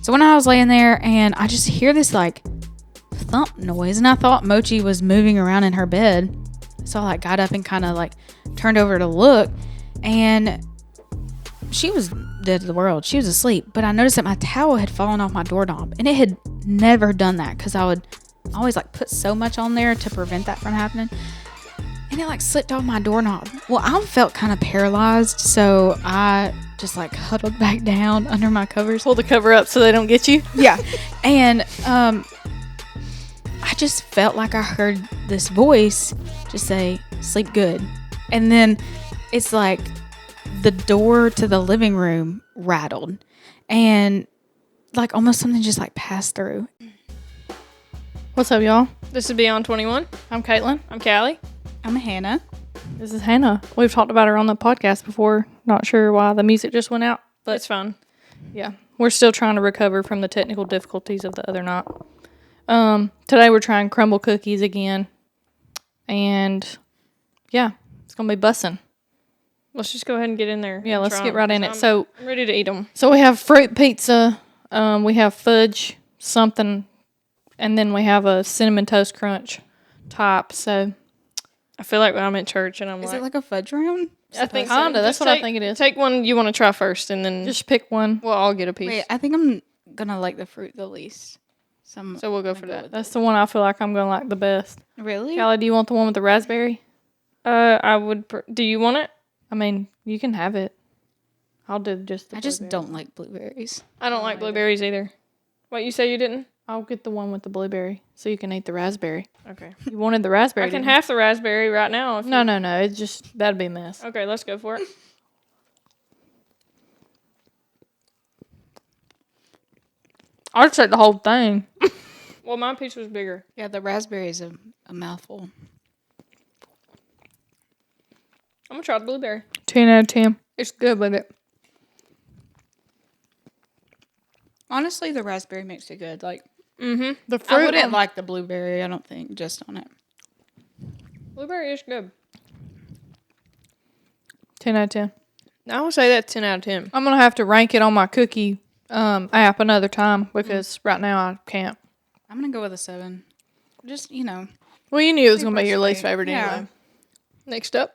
So when I was laying there and I just hear this like thump noise, and I thought Mochi was moving around in her bed. So I like got up and kind of like turned over to look, and she was dead to the world. She was asleep, but I noticed that my towel had fallen off my doorknob, and it had never done that because I would always like put so much on there to prevent that from happening. And it like slipped off my doorknob. Well, I felt kind of paralyzed, so I just like huddled back down under my covers. Pull the cover up so they don't get you. Yeah. And I just felt like I heard this voice just say, "Sleep good." And then it's like the door to the living room rattled, and like almost something just like passed through. What's up, y'all? This is Beyond 21. I'm Caitlin. I'm Callie. I'm Hannah. This is Hannah. We've talked about her on the podcast before. Not sure why the music just went out, but It's fun. yeah, we're still trying to recover from the technical difficulties of the other night. Today we're trying crumble cookies again, and yeah, it's gonna be bussin'. Let's just go ahead and get in there. Yeah, and let's try get 'em, right in 'cause it. So I'm ready to eat them. we have fruit pizza, we have fudge something, and then we have a cinnamon toast crunch top. So I feel like when I'm at church and I'm Is like, it like a fudge round? I think kinda. so. That's Just what I think it is. Take one you want to try first, and then just pick one. we'll all get a piece. Wait, I think I'm gonna like the fruit the least. So we'll go for that. That's the one I feel like I'm gonna like the best. Really? Callie, do you want the one with the raspberry? I would. Do you want it? I mean, you can have it. I'll do just the I just blueberry. don't like blueberries. I don't like blueberries either. What, you say you didn't? I'll get the one with the blueberry so you can eat the raspberry. Okay. You wanted the raspberry. I can didn't you? have the raspberry right now. If No. It's just, that'd be a mess. Okay, let's go for it. I'll just take the whole thing. Well, my piece was bigger. Yeah, the raspberry is a mouthful. I'm gonna try the blueberry. 10 out of 10. It's good with it. Honestly, the raspberry makes it good. Like, The fruit. I wouldn't like the blueberry, I don't think, just on it. Blueberry is good. 10 out of 10. I would say that's 10 out of 10. I'm going to have to rank it on my cookie app another time because right now I can't. I'm gonna go with a 7. Just, you know. Well, you knew it was going to be Super your least sweet. favorite Yeah. anyway. Next up,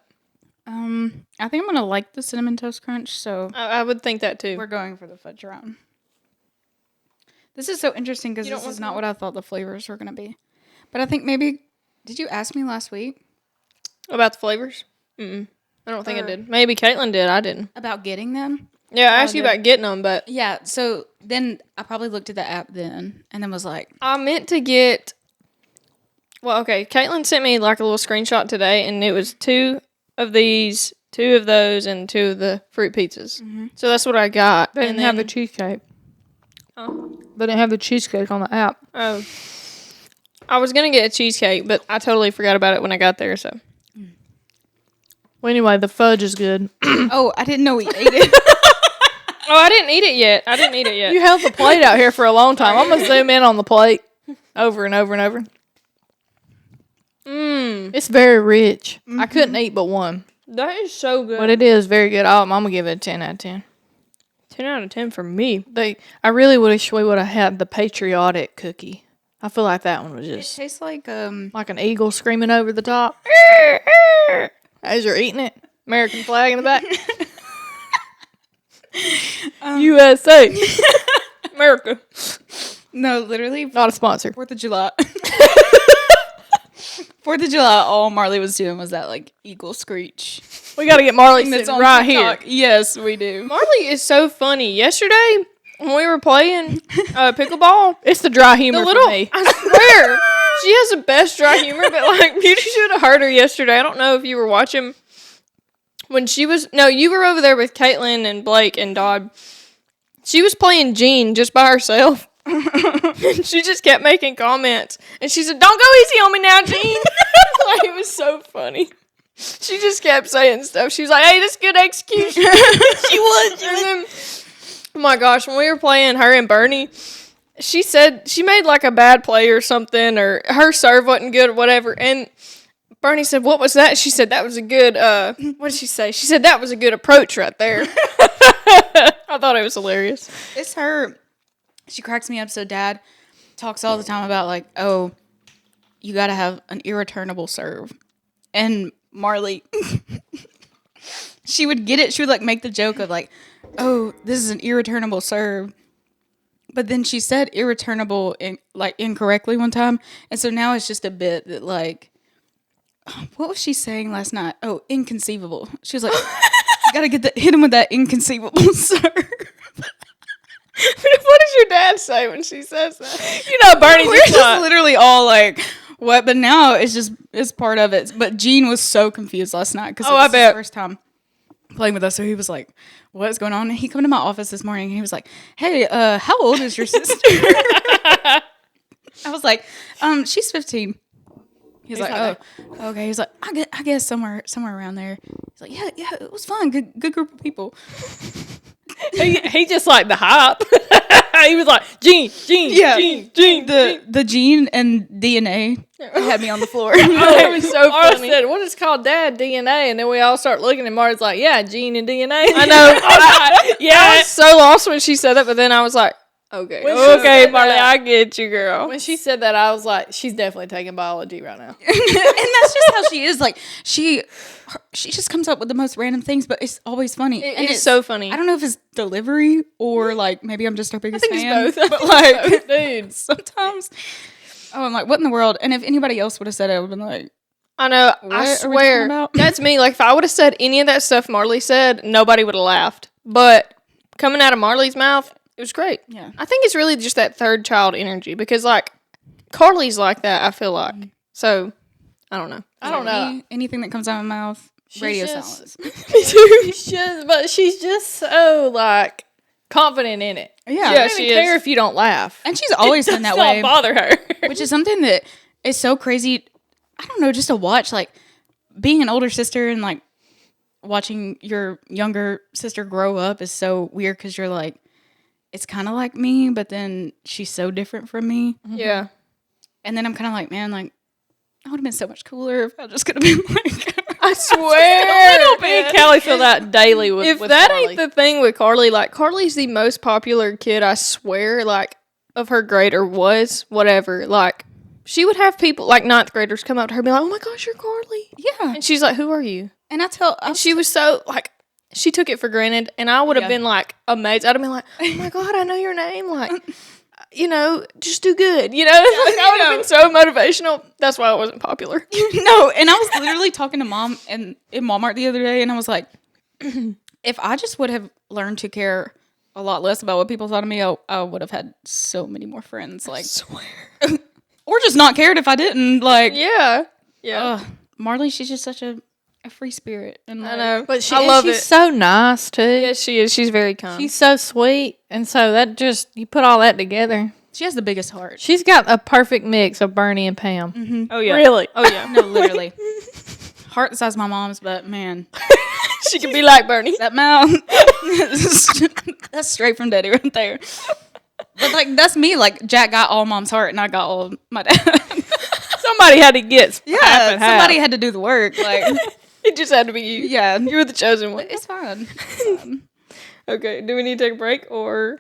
I think I'm gonna like the cinnamon toast crunch, so I would think that too. we're going for the fudge round. This is so interesting because You don't this want is not some? what I thought the flavors were gonna be. But I think maybe, did you ask me last week About the flavors? I don't think I Or- did. Maybe Caitlin did. I didn't. about getting them? Yeah, I asked I you did. about getting them, but Yeah, so then I probably looked at the app then and then was like, I meant to get. Well, okay. Caitlin sent me like a little screenshot today, and it was 2 of these, 2 of those, and 2 of the fruit pizzas. So that's what I got. They and didn't have the then- cheesecake. Huh? They didn't have the cheesecake on the app. Oh. I was gonna get a cheesecake, but I totally forgot about it when I got there. So Well, anyway, the fudge is good. oh, I didn't know we ate it. oh, I didn't eat it yet. You held the plate out here for a long time. I'm going to zoom in on the plate over and over and over. It's very rich. I couldn't eat but one. That is so good. But it is very good. I'm going to give it a 10 out of 10. 10 out of 10 for me. I really wish we would have had the patriotic cookie. I feel like that one was It just tastes like like an eagle screaming over the top as you're eating it. American flag in the back. USA. America. no, literally Not a sponsor. 4th of July. 4th of July, all Marley was doing was that like eagle screech. We got to get Marley That's sitting on right TikTok. here. Yes, we do. Marley is so funny. Yesterday, when we were playing pickleball, It's the dry humor the little, for me. I swear, she has the best dry humor, but like, you should have heard her yesterday. I don't know if you were watching when she was, no, you were over there with Caitlin and Blake and Dodd. She was playing Jean just by herself. And she just kept making comments. And she said, "Don't go easy on me now, Jean." Like, it was so funny. She just kept saying stuff. She was like, "Hey, this is good execution." She was. And then, oh my gosh, when we were playing her and Bernie, she said she made like a bad play or something, or her serve wasn't good or whatever. And Bernie said, "What was that?" She said, "That was a good, what did she say?" She said, "That was a good approach right there." I thought it was hilarious. It's her. She cracks me up. So Dad talks all the time about like, oh, you got to have an irreturnable serve. And Marley, she would get it. She would like make the joke of like, oh, this is an irreturnable serve. But then she said irreturnable incorrectly one time. And so now it's just a bit that like, what was she saying last night? Oh, inconceivable. She was like, you got to hit him with that inconceivable serve. What does your dad say when she says that? You know, Bernie's We're just literally all like, what? But now it's part of it. But Gene was so confused last night because it was his first time playing with us. So he was like, what's going on? And he came to my office this morning and he was like, hey, how old is your sister? I was like, she's 15. He's like, oh, okay. He's like, I guess somewhere around there. He's like, yeah, it was fun. Good group of people. he just like the hype. He was like, Gene. The gene and DNA had me on the floor. It was so funny. Said, what is called Dad DNA? And then we all start looking and Marty's like, yeah, gene and DNA. I know. I was so lost when she said that, but then I was like, okay, Marley, I get you, girl. When she said that, I was like, she's definitely taking biology right now. And that's just how she is. Like, she just comes up with the most random things, but it's always funny. It's so funny. I don't know if it's delivery or, like, maybe I'm just her biggest fan. It's both. But, like, both, dude. Sometimes, I'm like, what in the world? And if anybody else would have said it, I would have been like, I know. I swear. That's me. Like, if I would have said any of that stuff Marley said, nobody would have laughed. But coming out of Marley's mouth, it was great. Yeah. I think it's really just that third child energy because, like, Carly's like that, I feel like. So, I don't know. I don't know. Anything that comes out of my mouth, radio silence. Me too. She's just so, like, confident in it. Yeah. She doesn't even care if you don't laugh. And she's always been that way. Don't bother her. Which is something that is so crazy. I don't know, just to watch, like, being an older sister and, like, watching your younger sister grow up is so weird because you're like, it's kind of like me, but then she's so different from me. Yeah. And then I'm kind of like, man, like, I would have been so much cooler if I just could have been like, I swear. Me and Callie feel that daily with that Carly. ain't the thing with Carly, like, Carly's the most popular kid, I swear, like, of her grade or was, whatever. Like, she would have people, like, ninth graders come up to her and be like, oh my gosh, you're Carly. yeah. And she's like, who are you? And She was so, like, she took it for granted, and I would have been, like, amazed. I'd have been like, oh, my God, I know your name. Like, you know, just do good. You know? Like, I would have been so motivational. That's why I wasn't popular. No, and I was literally talking to Mom in Walmart the other day, and I was like, if I just would have learned to care a lot less about what people thought of me, I would have had so many more friends. Like, I swear. or just not cared if I didn't. Like, Yeah. Yeah. Marley, she's just such a free spirit. And I know. But I love she's it. so nice, too. Yes, she is. She's very kind. She's so sweet. And so that just, you put all that together. She has the biggest heart. She's got a perfect mix of Bernie and Pam. Mm-hmm. Oh, yeah. Really? Oh, yeah. No, literally. Heart the size of my mom's, but man, She could be like Bernie. that mouth, that's straight from Daddy right there. But like, that's me. Like, Jack got all Mom's heart, and I got all my dad. Somebody had to get half Yeah, and half. somebody had to do the work. Like, It just had to be you. yeah, You were the chosen one. it's fine. Okay, do we need to take a break or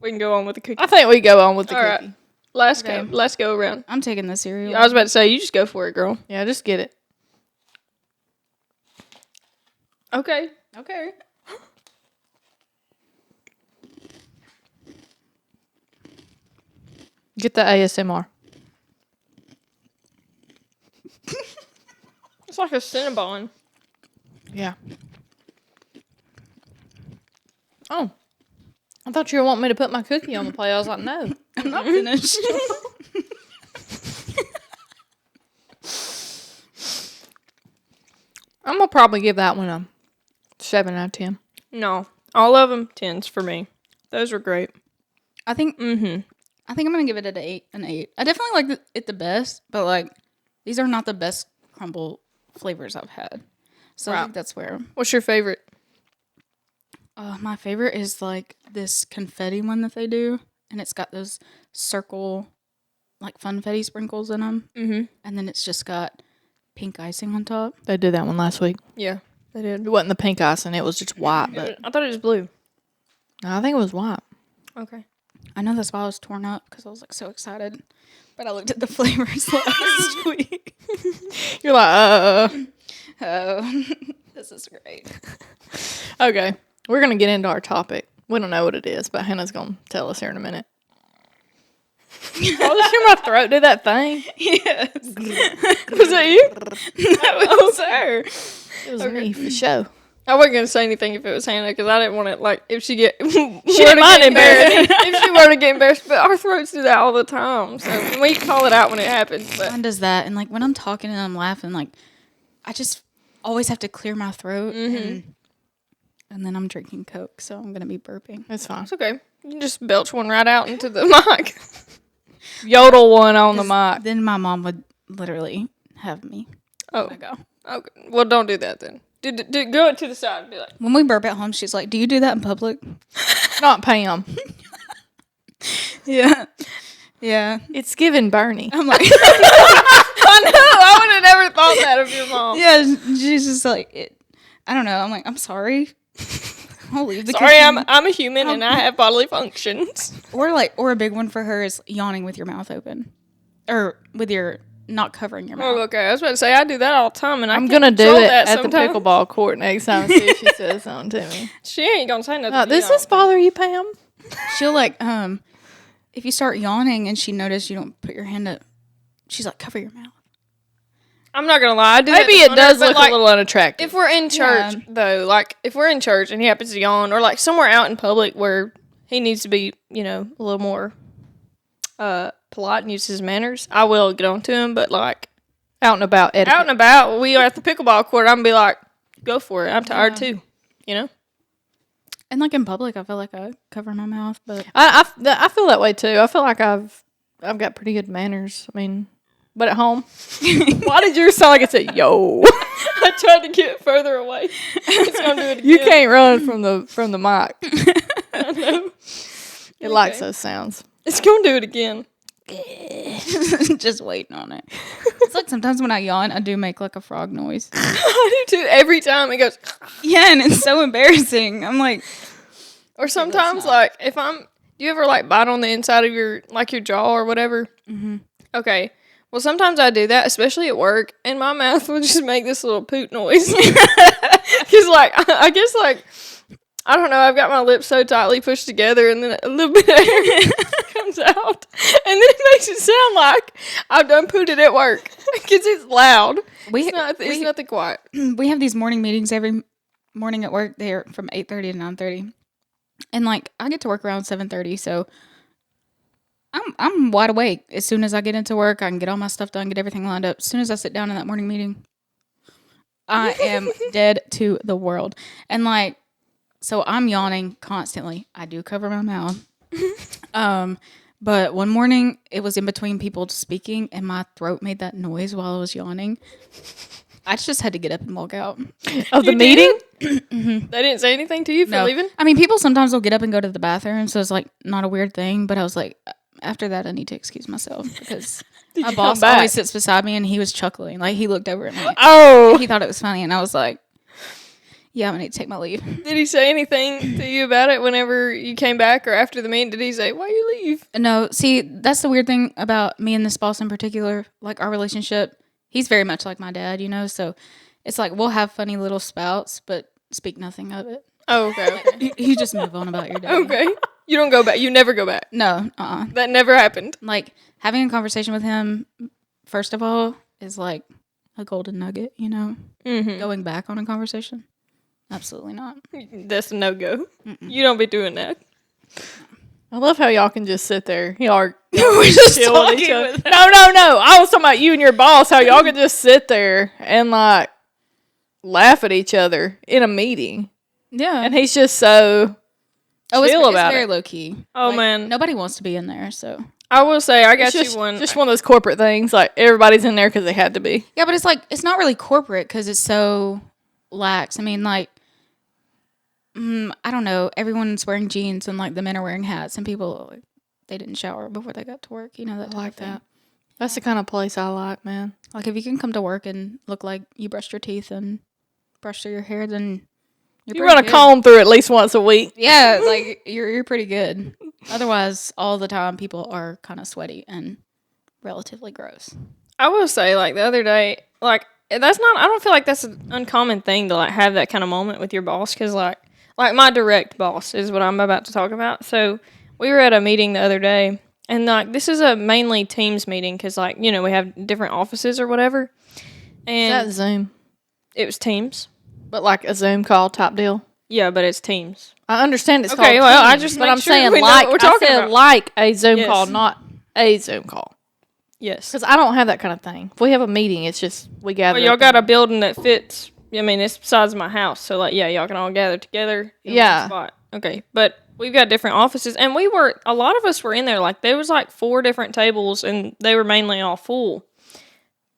we can go on with the cookie? I think we go on with the All cookie. right, Okay. let's go around. I'm taking the cereal. I was about to say, you just go for it, girl. Yeah, just get it. Okay. Okay. Get the ASMR. It's like a Cinnabon. Yeah. Oh. I thought you were wanting me to put my cookie on the plate. I was like, no. I'm not finished. I'm going to probably give that one a 7 out of 10. No, all of them 10s for me. Those were great. I think Mm-hmm. I'm gonna give it an 8. An 8. I definitely like it the best, but like these are not the best crumble flavors I've had. So I think that's where. What's your favorite? My favorite is like this confetti one that they do, and it's got those circle, like funfetti sprinkles in them, Mm-hmm. and then it's just got pink icing on top. They did that one last week. Yeah, they did. It wasn't the pink icing. It was just white, but I thought it was blue. I think it was white. Okay. I know that's why I was torn up because I was like so excited. But I looked at the flavors last week. You're like, Oh, this is great. Okay. We're going to get into our topic. We don't know what it is, but Hannah's going to tell us here in a minute. Oh, did you hear my throat do that thing? Yes. Was that you? That was her. It was me for show. I wasn't gonna say anything if it was Hannah because I didn't want it. Like if she get She didn't mind embarrassed. if she were to get embarrassed, but our throats do that all the time. So we call it out when it happens. But Mine does that. And like when I'm talking and I'm laughing, like I just always have to clear my throat. And then I'm drinking Coke, so I'm going to be burping. It's fine. it's okay. You can just belch one right out into the mic. Yodel one on the mic. Then my mom would literally have me. Oh, Go. okay. Well, don't do that then. Go to the side and be like, When we burp at home, she's like, "Do you do that in public?" Not Pam. Yeah. Yeah. It's giving Bernie. I'm like, I know. I would have never thought that of your mom. yeah, she's just like, I don't know. I'm like, I'm sorry. I'll leave the Sorry, kitchen. I'm a human and I have bodily functions. Or a big one for her is yawning with your mouth open. Or with your not covering your mouth. Oh, okay. I was about to say I do that all the time, and I'm going going to do it at the pickleball court next time and see if she says something to me. She ain't gonna say nothing. Oh, to does you, this bother you, Pam? She'll like, if you start yawning and she notices you don't put your hand up, she's like, cover your mouth. I'm not gonna lie. I do Maybe that to it does Hunter, look but, like, a little unattractive. If we're in church, though, like if we're in church and he happens to yawn, or like somewhere out in public where he needs to be, you know, a little more polite and use his manners, I will get on to him. But like out and about etiquette. out and about, we are at the pickleball court. I'm gonna be like, go for it. I'm tired too. You know. And like in public, I feel like I cover my mouth, but I feel that way too. I feel like I've got pretty good manners. I mean, but at home, why did yours sound like it said "yo"? I tried to get further away. It's gonna do it again. You can't run from the mic. I know. It likes those sounds. It's gonna do it again. just waiting on it. It's like sometimes when I yawn, I do make like a frog noise. I do too. Every time it goes. Yeah, and it's so embarrassing. I'm like, Or sometimes, like, if I'm, do you ever, like, bite on the inside of your, like, your jaw or whatever? Mm-hmm. Okay. Well, sometimes I do that, especially at work, and my mouth will just make this little poot noise. Because, like, I guess, like, I don't know, I've got my lips so tightly pushed together, and then a little bit of air comes out, and then it makes it sound like I've done pooted at work. Because it's loud. It's nothing quiet. we have these morning meetings every morning at work. They're from 8:30 to 9:30. And like I get to work around 7:30, so I'm wide awake. As soon as I get into work, I can get all my stuff done, get everything lined up. As soon as I sit down in that morning meeting, I am dead to the world. And like, so I'm yawning constantly. I do cover my mouth. But one morning it was in between people speaking, and my throat made that noise while I was yawning. I just had to get up and walk out. Of the meeting? They didn't say anything to you for leaving? I mean, people sometimes will get up and go to the bathroom, so it's like not a weird thing. But I was like, after that, I need to excuse myself because my boss always sits beside me, and he was chuckling. Like he looked over at me. Oh, He thought it was funny, and I was like, yeah, I'm gonna need to take my leave. Did he say anything to you about it whenever you came back or after the meeting? Did he say, why you leave? No, see, that's the weird thing about me and this boss in particular. Like our relationship, he's very much like my dad, you know. So it's like we'll have funny little spouts, but speak nothing of it. Oh, okay. You just move on about your day. Okay. You don't go back. You never go back. No, That never happened. Like having a conversation with him, first of all, is like a golden nugget, you know. Mm-hmm. Going back on a conversation, absolutely not. That's a no-go. You don't be doing that. I love how y'all can just sit there. Y'all are We're just chill with talking each other. with No. I was talking about you and your boss. How y'all can just sit there and like laugh at each other in a meeting, Yeah, and he's just so it's chill about very it. low key. Oh, Like, man. nobody wants to be in there, so. I will say, I got It's just, you one. just one of those corporate things. Like everybody's in there because they had to be. Yeah, but it's like it's not really corporate because it's so lax. I mean, like, I don't know. Everyone's wearing jeans and like the men are wearing hats, and people like they didn't shower before they got to work. You know that type of thing. That's the kind of place I like, man. Like if you can come to work and look like you brushed your teeth and brushed through your hair, then You run a comb through at least once a week. Yeah, like you're pretty good. Otherwise, all the time people are kind of sweaty and relatively gross. I will say, like, the other day, like, that's not, I don't feel like that's an uncommon thing to, like, have that kind of moment with your boss, because, like my direct boss is what I'm about to talk about. So, we were at a meeting the other day, and, like, this is a mainly Teams meeting, because, like, you know, we have different offices or whatever. And Is that Zoom? it was Teams. But like a Zoom call type deal? Yeah, but it's Teams. I understand it's Okay, called well, Teams, I just but make I'm sure saying we know like, what we're talking about. like a Zoom Yes. call, not a Zoom call. Yes. Because I don't have that kind of thing. If we have a meeting, it's just we gather. Well, y'all up got a and- building that fits. I mean, it's the size of my house, so like, yeah, y'all can all gather together. In Yeah. one spot. Okay, but we've got different offices, and a lot of us were in there. Like, there was like 4 different tables, and they were mainly all full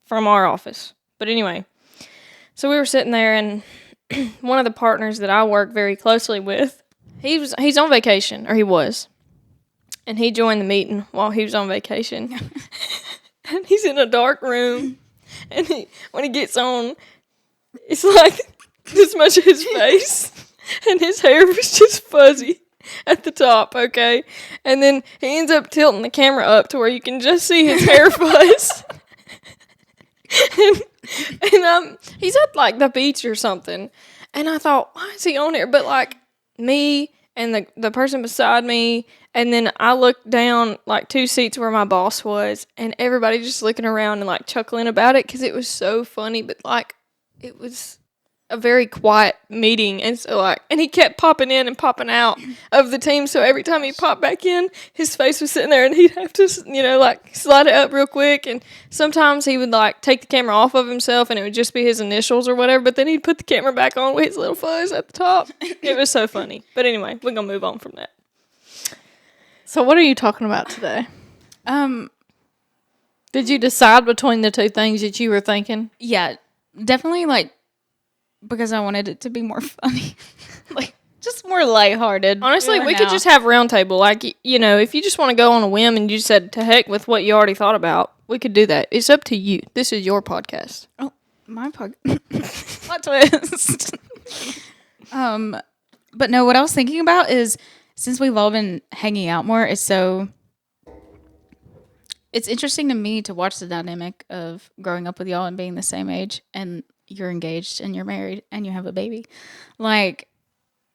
from our office. But anyway, so we were sitting there, and one of the partners that I work very closely with, he's on vacation, or he was, and he joined the meeting while he was on vacation, and he's in a dark room, and when he gets on, it's like this much of his face, and his hair was just fuzzy at the top, okay? And then he ends up tilting the camera up to where you can just see his hair fuzz. and he's at like the beach or something. And I thought, why is he on here? But like me and the person beside me, and then I looked down like 2 seats where my boss was, and everybody just looking around and like chuckling about it because it was so funny. But like, it was a very quiet meeting, and so like, and he kept popping in and popping out of the team, so every time he popped back in, his face was sitting there, and he'd have to, you know, like slide it up real quick, and sometimes he would like take the camera off of himself, and it would just be his initials or whatever, but then he'd put the camera back on with his little fuzz at the top. It was so funny. But anyway, we're gonna move on from that. So what are you talking about today? Did you decide between the two things that you were thinking? Yeah, definitely like because I wanted it to be more funny, like just more lighthearted. Honestly, for we now. could just have round table. Like, you know, if you just want to go on a whim and you said to heck with what you already thought about, we could do that. It's up to you. This is your podcast. Oh, my plot twist. But no, what I was thinking about is since we've all been hanging out more, it's interesting to me to watch the dynamic of growing up with y'all and being the same age, and you're engaged and you're married and you have a baby. Like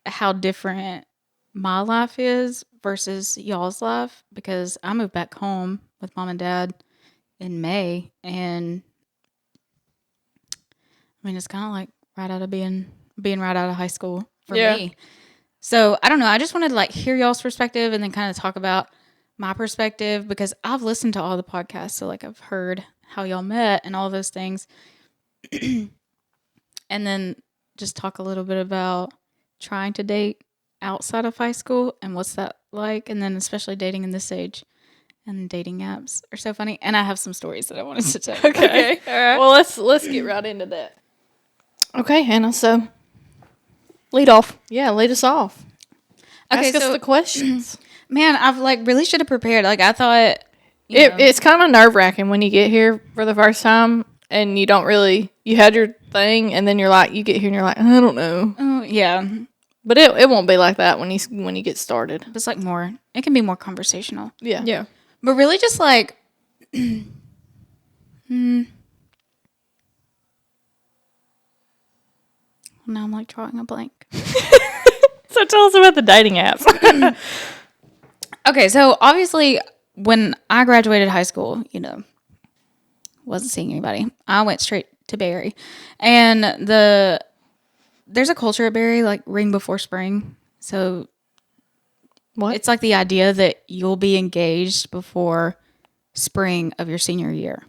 how different my life is versus y'all's life, because I moved back home with mom and dad in May, and I mean it's kind of like right out of being right out of high school for me. So I don't know. I just wanted to like hear y'all's perspective and then kind of talk about my perspective, because I've listened to all the podcasts. So like I've heard how y'all met and all those things. And then just talk a little bit about trying to date outside of high school and what's that like. And then especially dating in this age, and dating apps are so funny. And I have some stories that I wanted to tell. Okay. All right. Well, let's get right into that. Okay, Hannah. So lead off. Yeah, lead us off. Okay, Ask us so the questions. man, I've like really should have prepared. Like I thought you know. It's kind of nerve wracking when you get here for the first time and you don't really, you had your thing and then you're like, you get here and you're like, I don't know. Oh yeah. But it won't be like that when you get started. It's like more, it can be more conversational. Yeah. Yeah. But really just like, now I'm like drawing a blank. So tell us about the dating apps. Okay, so obviously when I graduated high school, you know, wasn't seeing anybody. I went straight to Barry. And there's a culture at Barry, like ring before spring. So What? it's like the idea that you'll be engaged before spring of your senior year.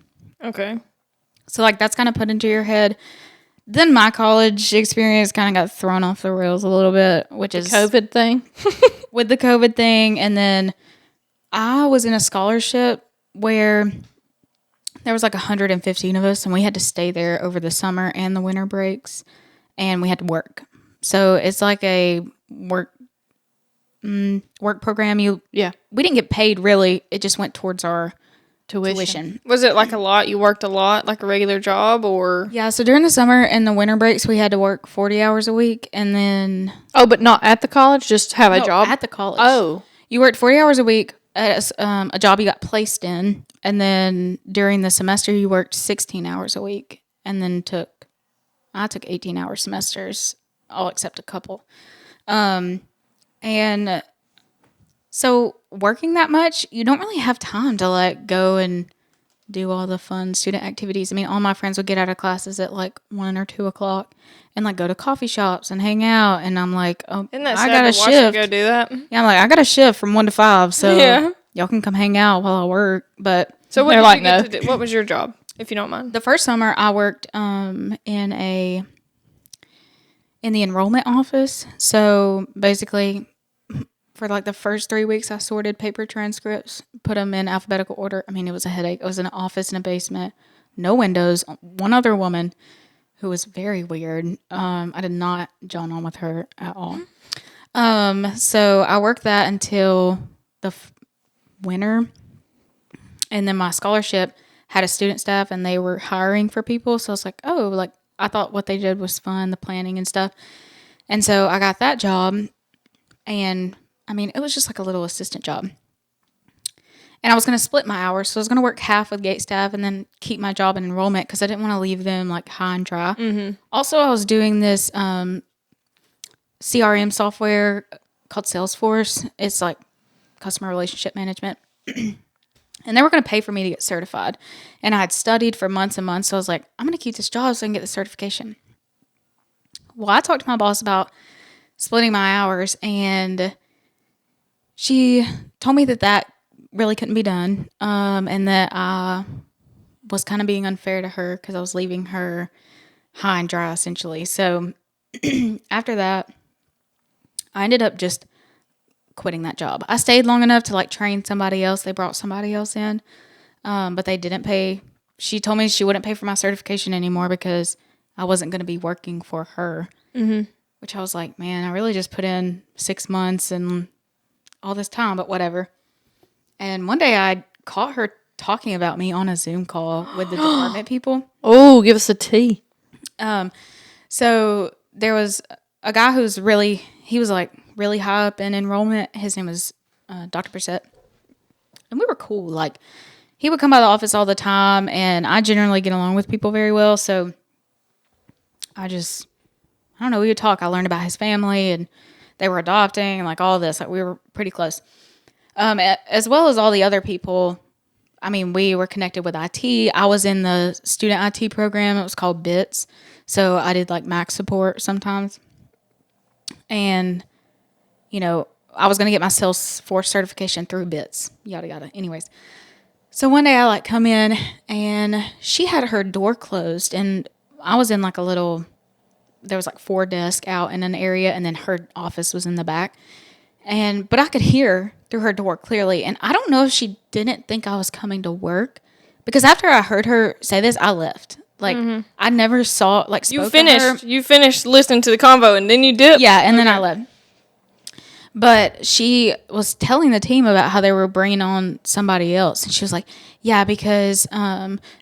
Okay. So like that's kind of put into your head. Then my college experience kind of got thrown off the rails a little bit, which is COVID thing. with the COVID thing. And then I was in a scholarship where there was like 115 of us, and we had to stay there over the summer and the winter breaks, and we had to work. So it's like a work program. Yeah. We didn't get paid really. It just went towards our tuition. Was it like a lot? You worked a lot, like a regular job, or? Yeah, so during the summer and the winter breaks, we had to work 40 hours a week, and then Oh, but not at the college, just have a job? at the college. Oh. You worked 40 hours a week at a job you got placed in, and then during the semester, you worked 16 hours a week, and then I took 18-hour semesters, all except a couple. And so working that much, you don't really have time to like go and do all the fun student activities. I mean, all my friends would get out of classes at like 1 or 2 o'clock and like go to coffee shops and hang out. And I'm like, oh, Isn't that I sad got a to watch them shift. go do that? Yeah, I'm like, I got a shift from 1 to 5, so Yeah. y'all can come hang out while I work. But So what They're did like, you get no. to do? What was your job, if you don't mind? the first summer I worked in the enrollment office. So basically, for like the first 3 weeks, I sorted paper transcripts, put them in alphabetical order. I mean, it was a headache. I was in an office in a basement, no windows, one other woman who was very weird. I did not john on with her at all. So I worked that until the winter. And then my scholarship had a student staff and they were hiring for people. So I was like, oh, like I thought what they did was fun, the planning and stuff. And so I got that job, and I mean, it was just like a little assistant job. And I was going to split my hours. So I was going to work half with gate staff and then keep my job in enrollment because I didn't want to leave them like high and dry. Mm-hmm. Also, I was doing this CRM software called Salesforce. It's like customer relationship management. And they were going to pay for me to get certified. And I had studied for months and months. So I was like, I'm going to keep this job so I can get the certification. Well, I talked to my boss about splitting my hours, and she told me that really couldn't be done, and that I was kind of being unfair to her because I was leaving her high and dry, essentially. So after that, I ended up just quitting that job. I stayed long enough to like train somebody else. They brought somebody else in, but they didn't pay. She told me she wouldn't pay for my certification anymore because I wasn't going to be working for her. Mm-hmm. Which I was like, man, I really just put in 6 months and all this time, but whatever. And one day I caught her talking about me on a Zoom call with the department people. Oh, give us a tea. So there was a guy he was like really high up in enrollment. His name was Dr. Brissett. And we were cool. Like, he would come by the office all the time, and I generally get along with people very well. So I don't know, we would talk. I learned about his family, and they were adopting, and like all this. Like, we were pretty close. As well as all the other people. I mean, we were connected with IT. I was in the student IT program. It was called BITS. So I did like Mac support sometimes. And, you know, I was going to get my Salesforce certification through BITS, yada, yada. Anyways. So one day I like come in, and she had her door closed, and I was in like there was like 4 desks out in an area, and then her office was in the back. But I could hear through her door clearly. And I don't know if she didn't think I was coming to work, because after I heard her say this, I left. Like, I never saw, like, spoke to her. You finished listening to the convo and then you dipped? Yeah, and then I left. But she was telling the team about how they were bringing on somebody else. And she was like, yeah, because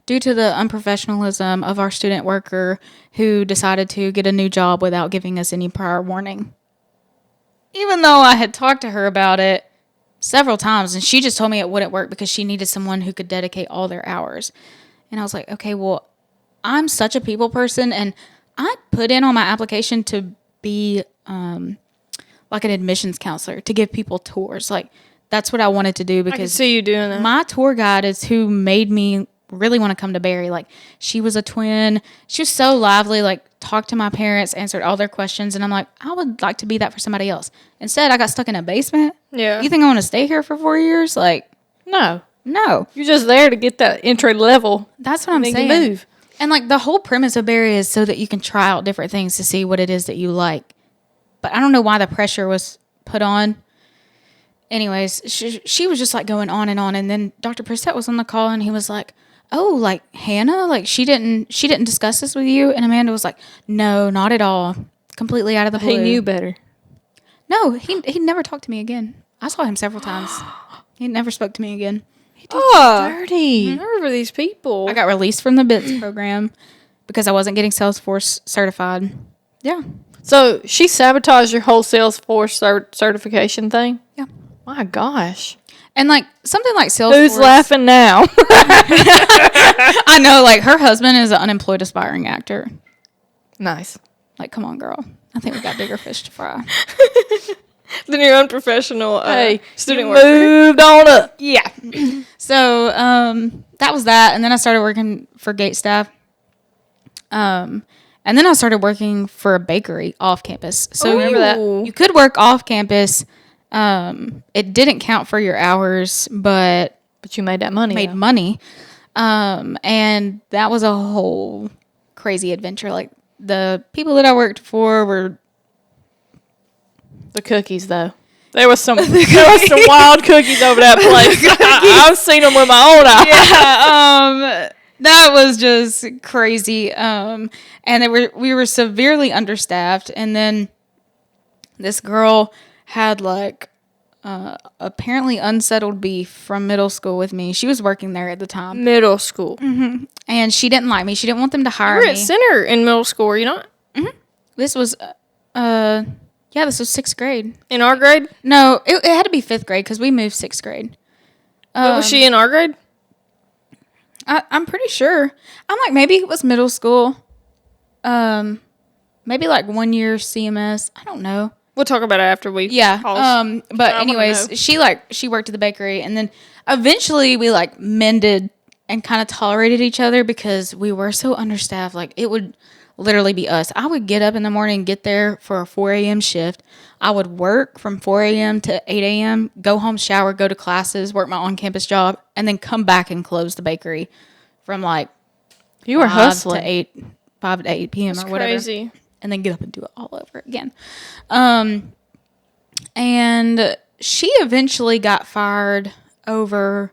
due to the unprofessionalism of our student worker who decided to get a new job without giving us any prior warning. Even though I had talked to her about it several times, and she just told me it wouldn't work because she needed someone who could dedicate all their hours. And I was like, okay, well, I'm such a people person, and I put in on my application to be like an admissions counselor, to give people tours. Like, that's what I wanted to do, I can because see you doing that. my tour guide is who made me really want to come to Barry. Like, she was a twin. She was so lively, like, talked to my parents, answered all their questions. And I'm like, I would like to be that for somebody else. Instead, I got stuck in a basement. Yeah. You think I want to stay here for 4 years? Like, No. no. You're just there to get that entry level. That's what I'm Then you saying. move. And like, the whole premise of Barry is so that you can try out different things to see what it is that you like. But I don't know why the pressure was put on. Anyways, she was just like going on. And then Dr. Brissett was on the call, and he was like, oh, like, Hannah, like, she didn't discuss this with you? And Amanda was like, no, not at all. Completely out of the blue. He knew better. No, he never talked to me again. I saw him several times. He never spoke to me again. Oh, Dirty. nerve of these people. I got released from the BITS program because I wasn't getting Salesforce certified. Yeah. So she sabotaged your whole Salesforce certification thing? Yeah. My gosh. And like something like Salesforce. Who's laughing now? I know, like her husband is an unemployed aspiring actor. Nice. Like, come on, girl. I think we got bigger fish to fry. Then your unprofessional student you worker. moved on up. Yeah. So that was that, and then I started working for gate staff. And then I started working for a bakery off campus. So remember that. you could work off campus. It didn't count for your hours, but But you made that money. made though. money. And that was a whole crazy adventure. Like the people that I worked for were The cookies, though. There was some wild cookies over that place. I've seen them with my own eyes. yeah, that was just crazy. And we were severely understaffed. And then this girl had like apparently unsettled beef from middle school with me. She was working there at the time, Middle school. and she didn't like me. She didn't want them to hire You were me. at Center in middle school, were you not? This was this was 6th grade. In our grade? No, it had to be 5th grade because we moved 6th grade. But was she in our grade? I'm pretty sure. I'm like, maybe it was middle school. Maybe like 1 year CMS. I don't know. We'll talk about it after we Yeah. pause. But I wanna know. anyways, she worked at the bakery, and then eventually we like mended and kind of tolerated each other because we were so understaffed. Like it would literally be us. I would get up in the morning, get there for a 4 a.m. shift. I would work from 4 a.m. to 8 a.m., go home, shower, go to classes, work my on-campus job, and then come back and close the bakery from like You were 5 hustling. to 8 p.m. That's or whatever. crazy. And then get up and do it all over again. And she eventually got fired over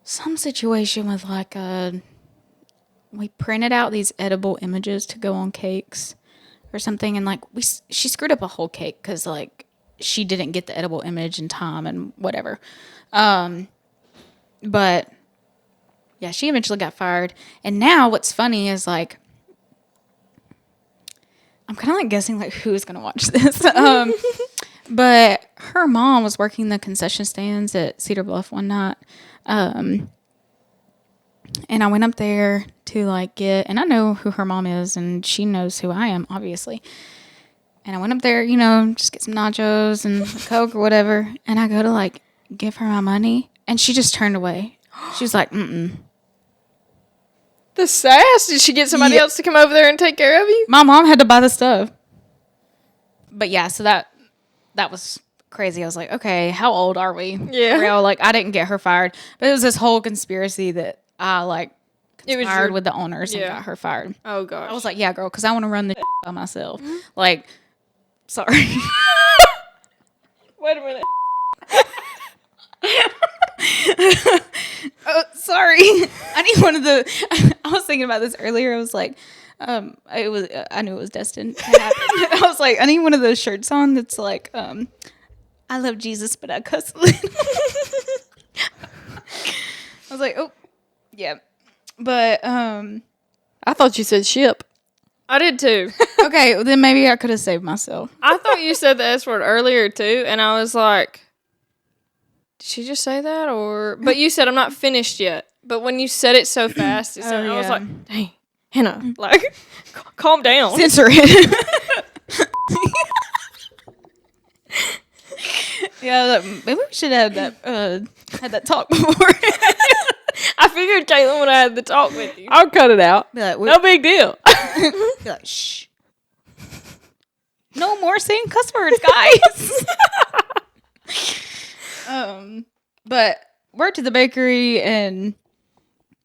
some situation with like we printed out these edible images to go on cakes or something, and like she screwed up a whole cake because like she didn't get the edible image in time and whatever. But yeah, she eventually got fired. And now what's funny is like I'm kind of like guessing like who's gonna watch this. But her mom was working the concession stands at Cedar Bluff one night. And I went up there to like and I know who her mom is and she knows who I am, obviously. And I went up there, just get some nachos and a Coke or whatever. And I go to like give her my money and she just turned away. She was like, mm-mm. The sass? Did she get somebody else to come over there and take care of you? My mom had to buy the stuff. But yeah, so that was crazy. I was like, okay, how old are we? Yeah. Real, like I didn't get her fired. But it was this whole conspiracy that I like conspired with the owners and got her fired. Oh, gosh. I was like, yeah, girl, because I want to run the by myself. Like, sorry. wait a minute. Oh, sorry. I need one of the. I was thinking about this earlier. I was like, I knew it was destined to happen. I was like, I need one of those shirts on that's like, I love Jesus, but I cuss a little. I was like, oh, yeah, but I thought you said ship. I did too. okay, well, then maybe I could have saved myself. I thought you said the S word earlier too, and I was like, did she just say that? But you said I'm not finished yet. But when you said it so fast, I was like, dang, Hannah, like, calm down. Censor it. Yeah, maybe we should have had that talk before. I figured Caitlin would have had the talk with you. I'll cut it out. Be like, No big deal. be like, shh. No more saying cuss words, guys. But worked at the bakery and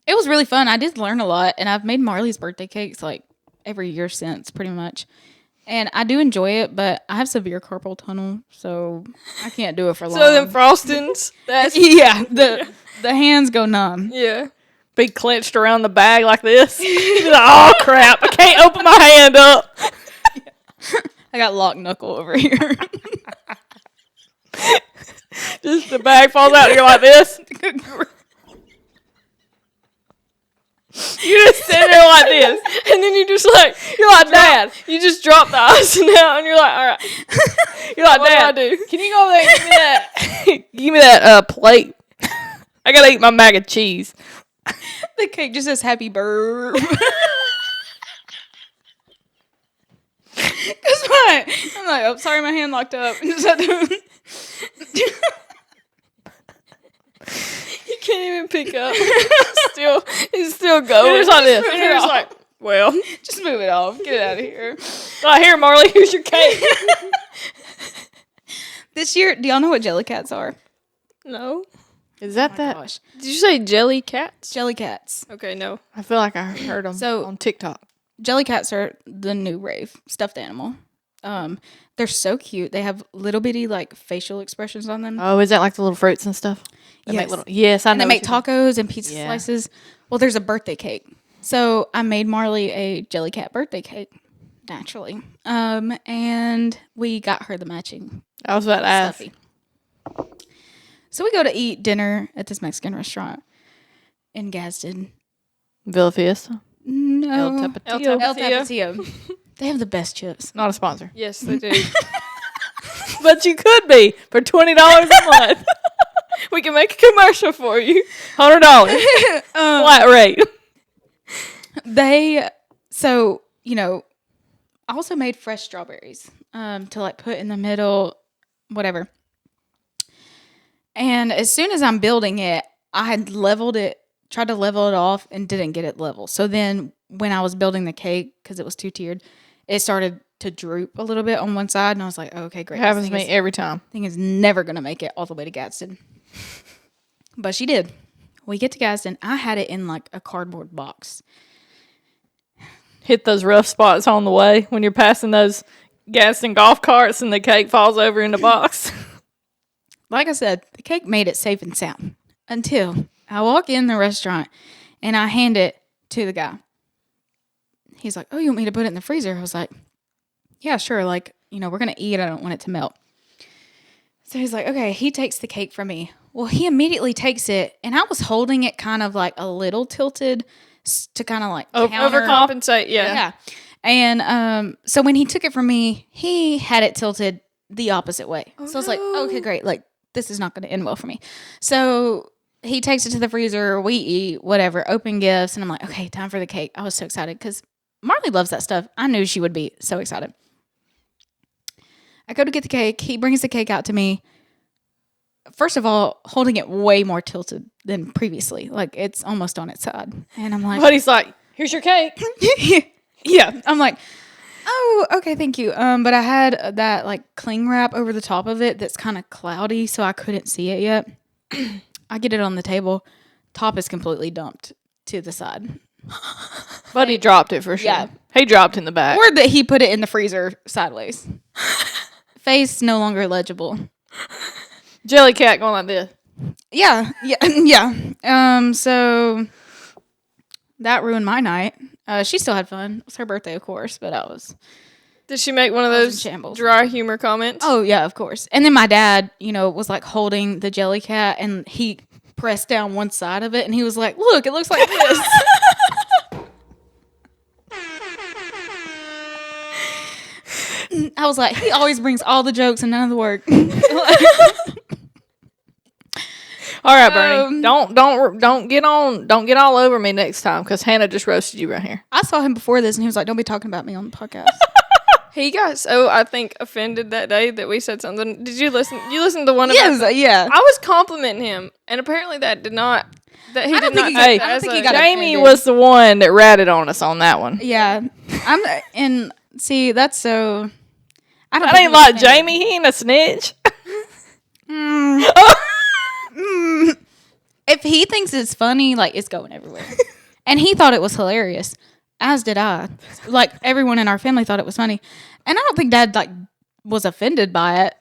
it was really fun. I did learn a lot, and I've made Marley's birthday cakes like every year since, pretty much. And I do enjoy it, but I have severe carpal tunnel, so I can't do it for long. So then frostings, that's yeah, the hands go numb. yeah. Be clenched around the bag like this. You're like, oh crap! I can't open my hand up. I got lock knuckle over here. Just the bag falls out. And you're like this. You just stand there like this, and then you're like, Dad. You just drop the icing out, and you're like, all right. You're like, Dad, do I do? can you go over there and give me that? Give me that plate. I gotta eat my mac and cheese. The cake just says happy bird. Cause what? I'm like, oh, sorry, my hand locked up. You can't even pick up. He's still going. It's like this. And you're just like, well, just move it off. Get it out of here. right here, Marley. Here's your cake. This year, do y'all know what jelly cats are? No. Is that Oh my that? gosh. Did you say jelly cats? Jelly cats. Okay, no. I feel like I heard them So- on TikTok. Jelly cats are the new rave stuffed animal. They're so cute. They have little bitty like facial expressions on them. Oh, is that like the little fruits and stuff? They Yes. Make little, yes, I And know. they make what tacos and pizza Yeah. slices. Well, there's a birthday cake. So I made Marley a jelly cat birthday cake, naturally. And we got her the matching I was about to ask. stuffy. So we go to eat dinner at this Mexican restaurant in Gadsden. Villa Fiesta. No. El Tapatio. El Tapatio. They have the best chips. Not a sponsor. Yes, they do. But you could be for $20 a month. We can make a commercial for you. $100. Flat rate. So, I also made fresh strawberries to like put in the middle, whatever. And as soon as I'm building it, I had tried to level it off and didn't get it level. So then when I was building the cake, because it was 2-tiered, it started to droop a little bit on one side. And I was like, oh, okay, great. It happens to me every time. Thing is never going to make it all the way to Gadsden. But she did. We get to Gadsden. I had it in like a cardboard box. Hit those rough spots on the way when you're passing those Gaston golf carts and the cake falls over in the box. Like I said, the cake made it safe and sound until I walk in the restaurant and I hand it to the guy. He's like, oh, you want me to put it in the freezer? I was like, yeah, sure. Like, we're going to eat. I don't want it to melt. So he's like, okay. He takes the cake from me. Well, he immediately takes it, and I was holding it kind of like a little tilted to kind of like counter. Overcompensate, yeah. Yeah. And so when he took it from me, he had it tilted the opposite way. So I was like, okay, great. Like, this is not going to end well for me. So he takes it to the freezer. We eat, whatever, open gifts. And I'm like, okay, time for the cake. I was so excited because Marley loves that stuff. I knew she would be so excited. I go to get the cake. He brings the cake out to me. First of all, holding it way more tilted than previously. Like, it's almost on its side. And I'm like, But he's like, here's your cake. yeah. I'm like, oh, okay, thank you. But I had that like cling wrap over the top of it that's kind of cloudy, so I couldn't see it yet. I get it on the table. Top is completely dumped to the side. But he dropped it for sure. Yeah. He dropped in the back. Or that he put it in the freezer sideways. Face no longer legible. Jelly cat going like this. Yeah. Yeah. So that ruined my night. She still had fun. It was her birthday, of course, but I was. Did she make one of I was in those shambles. dry humor comments? Oh, yeah, of course. And then my dad, was like holding the jelly cat, and he pressed down one side of it, and he was like, look, it looks like this. I was like, he always brings all the jokes and none of the work. All right, Bernie. Don't get all over me next time because Hannah just roasted you right here. I saw him before this, and he was like, don't be talking about me on the podcast. He got so, I think, offended that day that we said something. Did you listen? You listened to one Yes, about yeah. I was complimenting him, and apparently that did not. That he I don't did not. think he take got- that I don't as think a- he got Jamie offended. was the one that ratted on us on that one. Yeah. And see, that's so. I don't That think ain't he was like offended. Jamie. He ain't a snitch. If he thinks it's funny, like, it's going everywhere. And he thought it was hilarious, as did I. Like, everyone in our family thought it was funny. And I don't think Dad, like, was offended by it.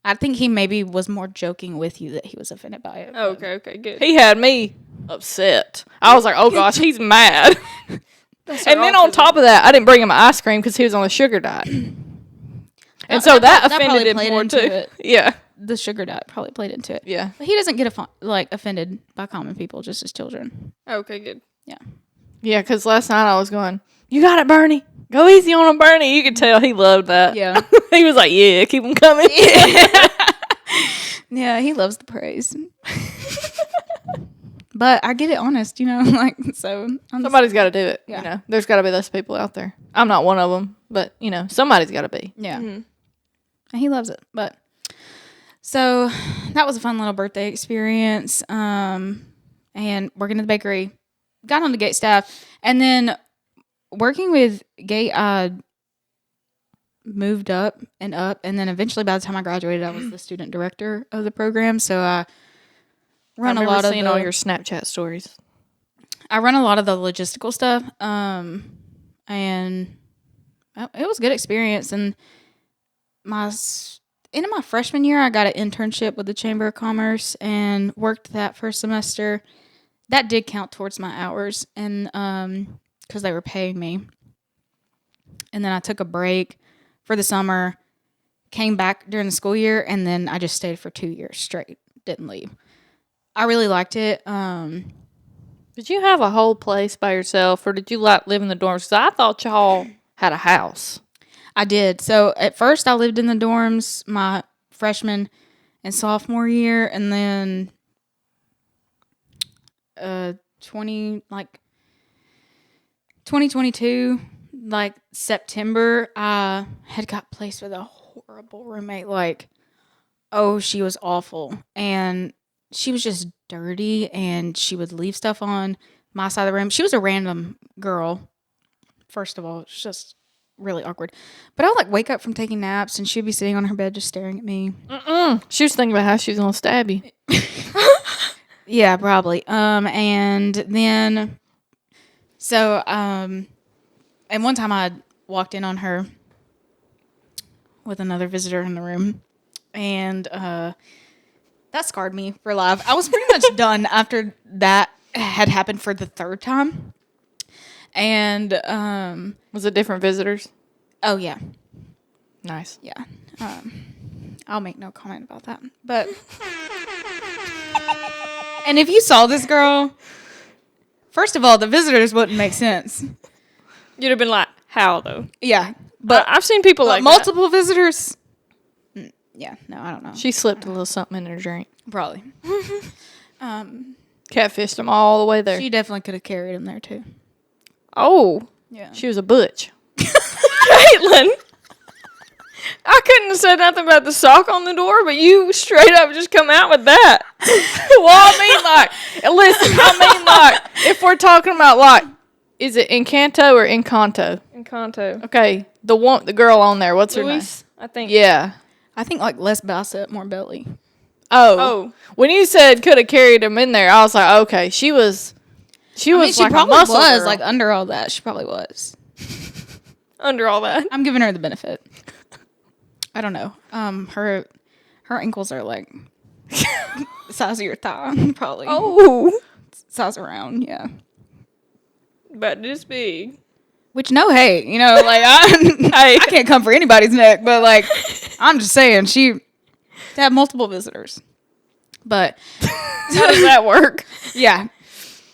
I think he maybe was more joking with you that he was offended by it. Oh, okay, good. He had me upset. I was like, oh gosh, he's mad. And then on top of that, I didn't bring him ice cream because he was on a sugar diet. And so that probably offended him played more into too. it. Yeah. The sugar diet probably played into it. Yeah. But he doesn't get offended by common people, just his children. Okay, good. Yeah. Yeah, because last night I was going, you got it, Bernie. Go easy on him, Bernie. You could tell he loved that. Yeah. He was like, yeah, keep him coming. Yeah, he loves the praise. But I get it honest, like, so. Somebody's got to do it. Yeah. There's got to be those people out there. I'm not one of them, but, somebody's got to be. Yeah. Mm-hmm. And he loves it. But, so, that was a fun little birthday experience. And working at the bakery. Got on the gate staff. And then working with gate, I moved up. And then eventually by the time I graduated, I was the student director of the program. So, I run a lot of all your Snapchat stories. I run a lot of the logistical stuff, and it was a good experience. And end of my freshman year, I got an internship with the Chamber of Commerce and worked that first semester. That did count towards my hours, and because they were paying me. And then I took a break for the summer, came back during the school year, and then I just stayed for 2 years straight. Didn't leave. I really liked it. Did you have a whole place by yourself, or did you live in the dorms? Because I thought y'all had a house. I did. So at first I lived in the dorms my freshman and sophomore year, and then 2022, like September, I had got placed with a horrible roommate. Like, oh, she was awful. And she was just dirty, and she would leave stuff on my side of the room. She was a random girl. First of all, it's just really awkward. But I would wake up from taking naps, and she'd be sitting on her bed just staring at me. She was thinking about how she was gonna stab you. Yeah, probably. And then, so, and one time I walked in on her with another visitor in the room, and that scarred me for life. I was pretty much done after that had happened for the third time. And was it different visitors? Oh yeah, nice. Yeah. I'll make no comment about that. But and if you saw this girl, first of all, the visitors wouldn't make sense. You'd have been like, how though? Yeah, but I've seen people like multiple visitors. Yeah, no, I don't know. She slipped a little something in her drink. Probably. Catfished them all the way there. She definitely could have carried him there too. Oh, yeah. She was a butch. Caitlin, I couldn't have said nothing about the sock on the door, but you straight up just come out with that. Well, listen, if we're talking about is it Encanto or Encanto? Encanto. Okay, the girl on there, what's her name? I think. Yeah. I think less bicep, more belly. Oh. When you said could have carried him in there, I was like, okay, she was. She probably a muscle was girl. under all that. She probably was under all that. I'm giving her the benefit. I don't know. Her ankles are the size of your thigh, probably. Oh, size around, yeah. But this big. Which hey, I can't come for anybody's neck, but I'm just saying to have multiple visitors. But how does that work? Yeah.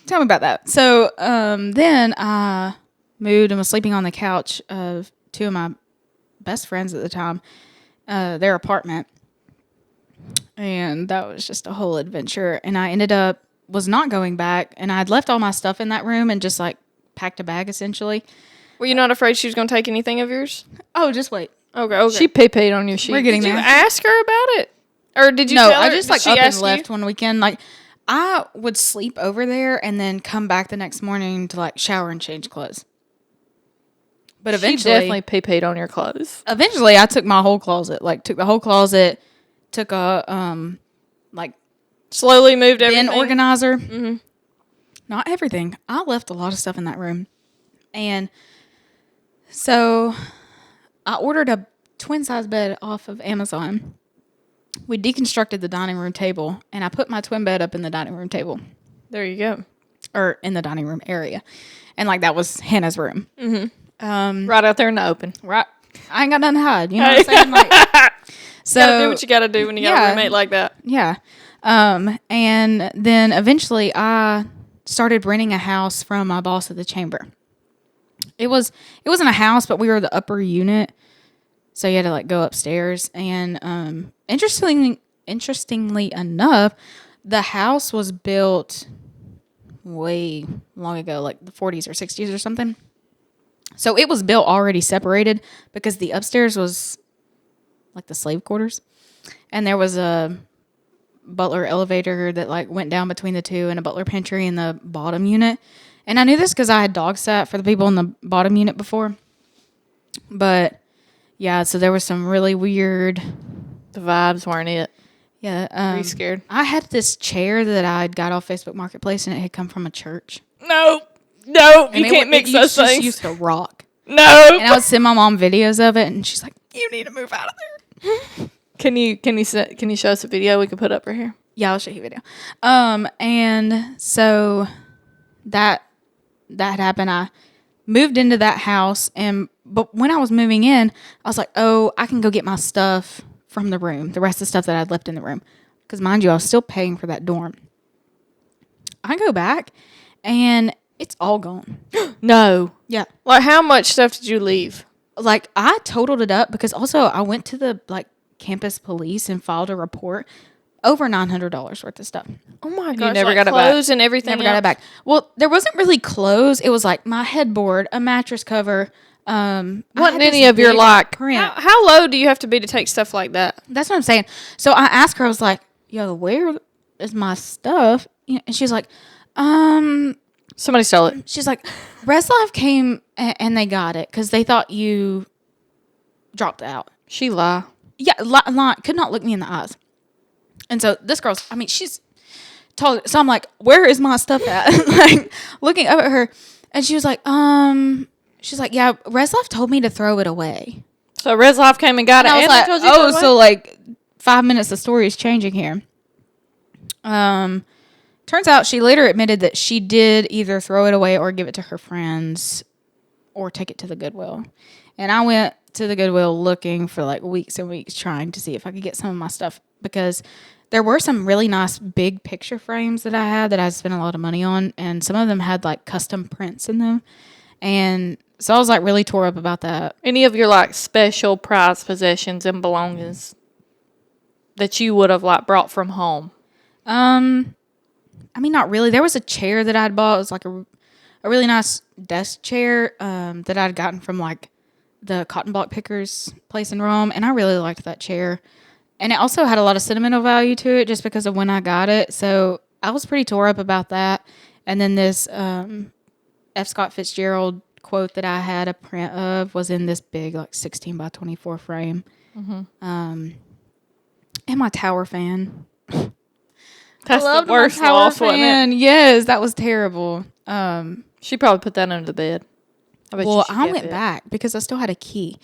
Tell me about that. So then I moved and was sleeping on the couch of two of my best friends at the time, their apartment. And that was just a whole adventure. And I was not going back. And I had left all my stuff in that room and just packed a bag essentially. Were you not afraid she was going to take anything of yours? Oh, just wait. Okay. She pee-peed on your sheet. We're getting there. there. Did you ask her about it? Or did you tell her? I just Did she up and ask left you? one weekend. I would sleep over there and then come back the next morning to shower and change clothes. But eventually, she definitely pee-peed on your clothes. Eventually, I took my whole closet. Took the whole closet. Took a slowly moved everything. bin organizer. Mm-hmm. Not everything. I left a lot of stuff in that room, and so I ordered a twin size bed off of Amazon. We deconstructed the dining room table, and I put my twin bed up in the dining room table. There you go. Or in the dining room area. And that was Hannah's room. Mm-hmm. Right out there in the open. Right. I ain't got nothing to hide. You know what I'm saying? So gotta do what you gotta do when you got a roommate like that. Yeah. And then eventually I started renting a house from my boss at the chamber. It wasn't a house, but we were the upper unit, so you had to like go upstairs. And interestingly enough, the house was built way long ago, like the 40s or 60s or something. So it was built already separated because the upstairs was like the slave quarters, and there was a butler elevator that like went down between the two, and a butler pantry in the bottom unit. And I knew this because I had dog sat for the people in the bottom unit before. But yeah, so there was some really weird. The vibes weren't it. Yeah, Were you scared? I had this chair that I got off Facebook Marketplace, and it had come from a church. No, you can't mix those It things. used to rock. No. And I would send my mom videos of it, and she's like, "You need to move out of there." Can you show us a video we could put up right here? Yeah, I'll show you a video. And so that happened. I moved into that house, but when I was moving in, I was like, "Oh, I can go get my stuff from the room, the rest of the stuff that I'd left in the room." Because mind you, I was still paying for that dorm. I go back, and it's all gone. No. Yeah. Like, how much stuff did you leave? Like, I totaled it up because also I went to the like campus police and filed a report. Over $900 worth of stuff. Oh my gosh! never like got it back? clothes and everything. Never got it back. Well, there wasn't really clothes. It was like my headboard, a mattress cover. Wasn't any of your like print. How low do you have to be to take stuff like that? That's what I'm saying. So I asked her. I was like, "Yo, where is my stuff?" And she's like, somebody stole it? She's like, Reslife came and they got it because they thought you dropped out. She lie. Yeah, could not look me in the eyes. And so this girl's, I mean, she's tall. So I'm like, where is my stuff at? Like looking up at her, and she was like, yeah, Reslife told me to throw it away. So Reslife came and got it, And I was and like, they told you to throw it away? so like 5 minutes, the story is changing here. Turns out she later admitted that she did either throw it away or give it to her friends or take it to the Goodwill. And I went to the Goodwill looking for like weeks and weeks trying to see if I could get some of my stuff because there were some really nice big picture frames that I had that I spent a lot of money on, and some of them had like custom prints in them. And so I was like really tore up about that. Any of your like special prized possessions and belongings that you would have like brought from home? I mean, not really. There was a chair that I'd bought. It was like a really nice desk chair that I'd gotten from like the cotton block pickers place in Rome, and I really liked that chair. And it also had a lot of sentimental value to it just because of when I got it. So I was pretty tore up about that. And then this F. Scott Fitzgerald quote that I had a print of was in this big like 16 by 24 frame. Mm-hmm. And my tower fan. That's I loved the worst my tower loss, wasn't it? fan. Yes, that was terrible. She probably put that under the bed. I went back because I still had a key.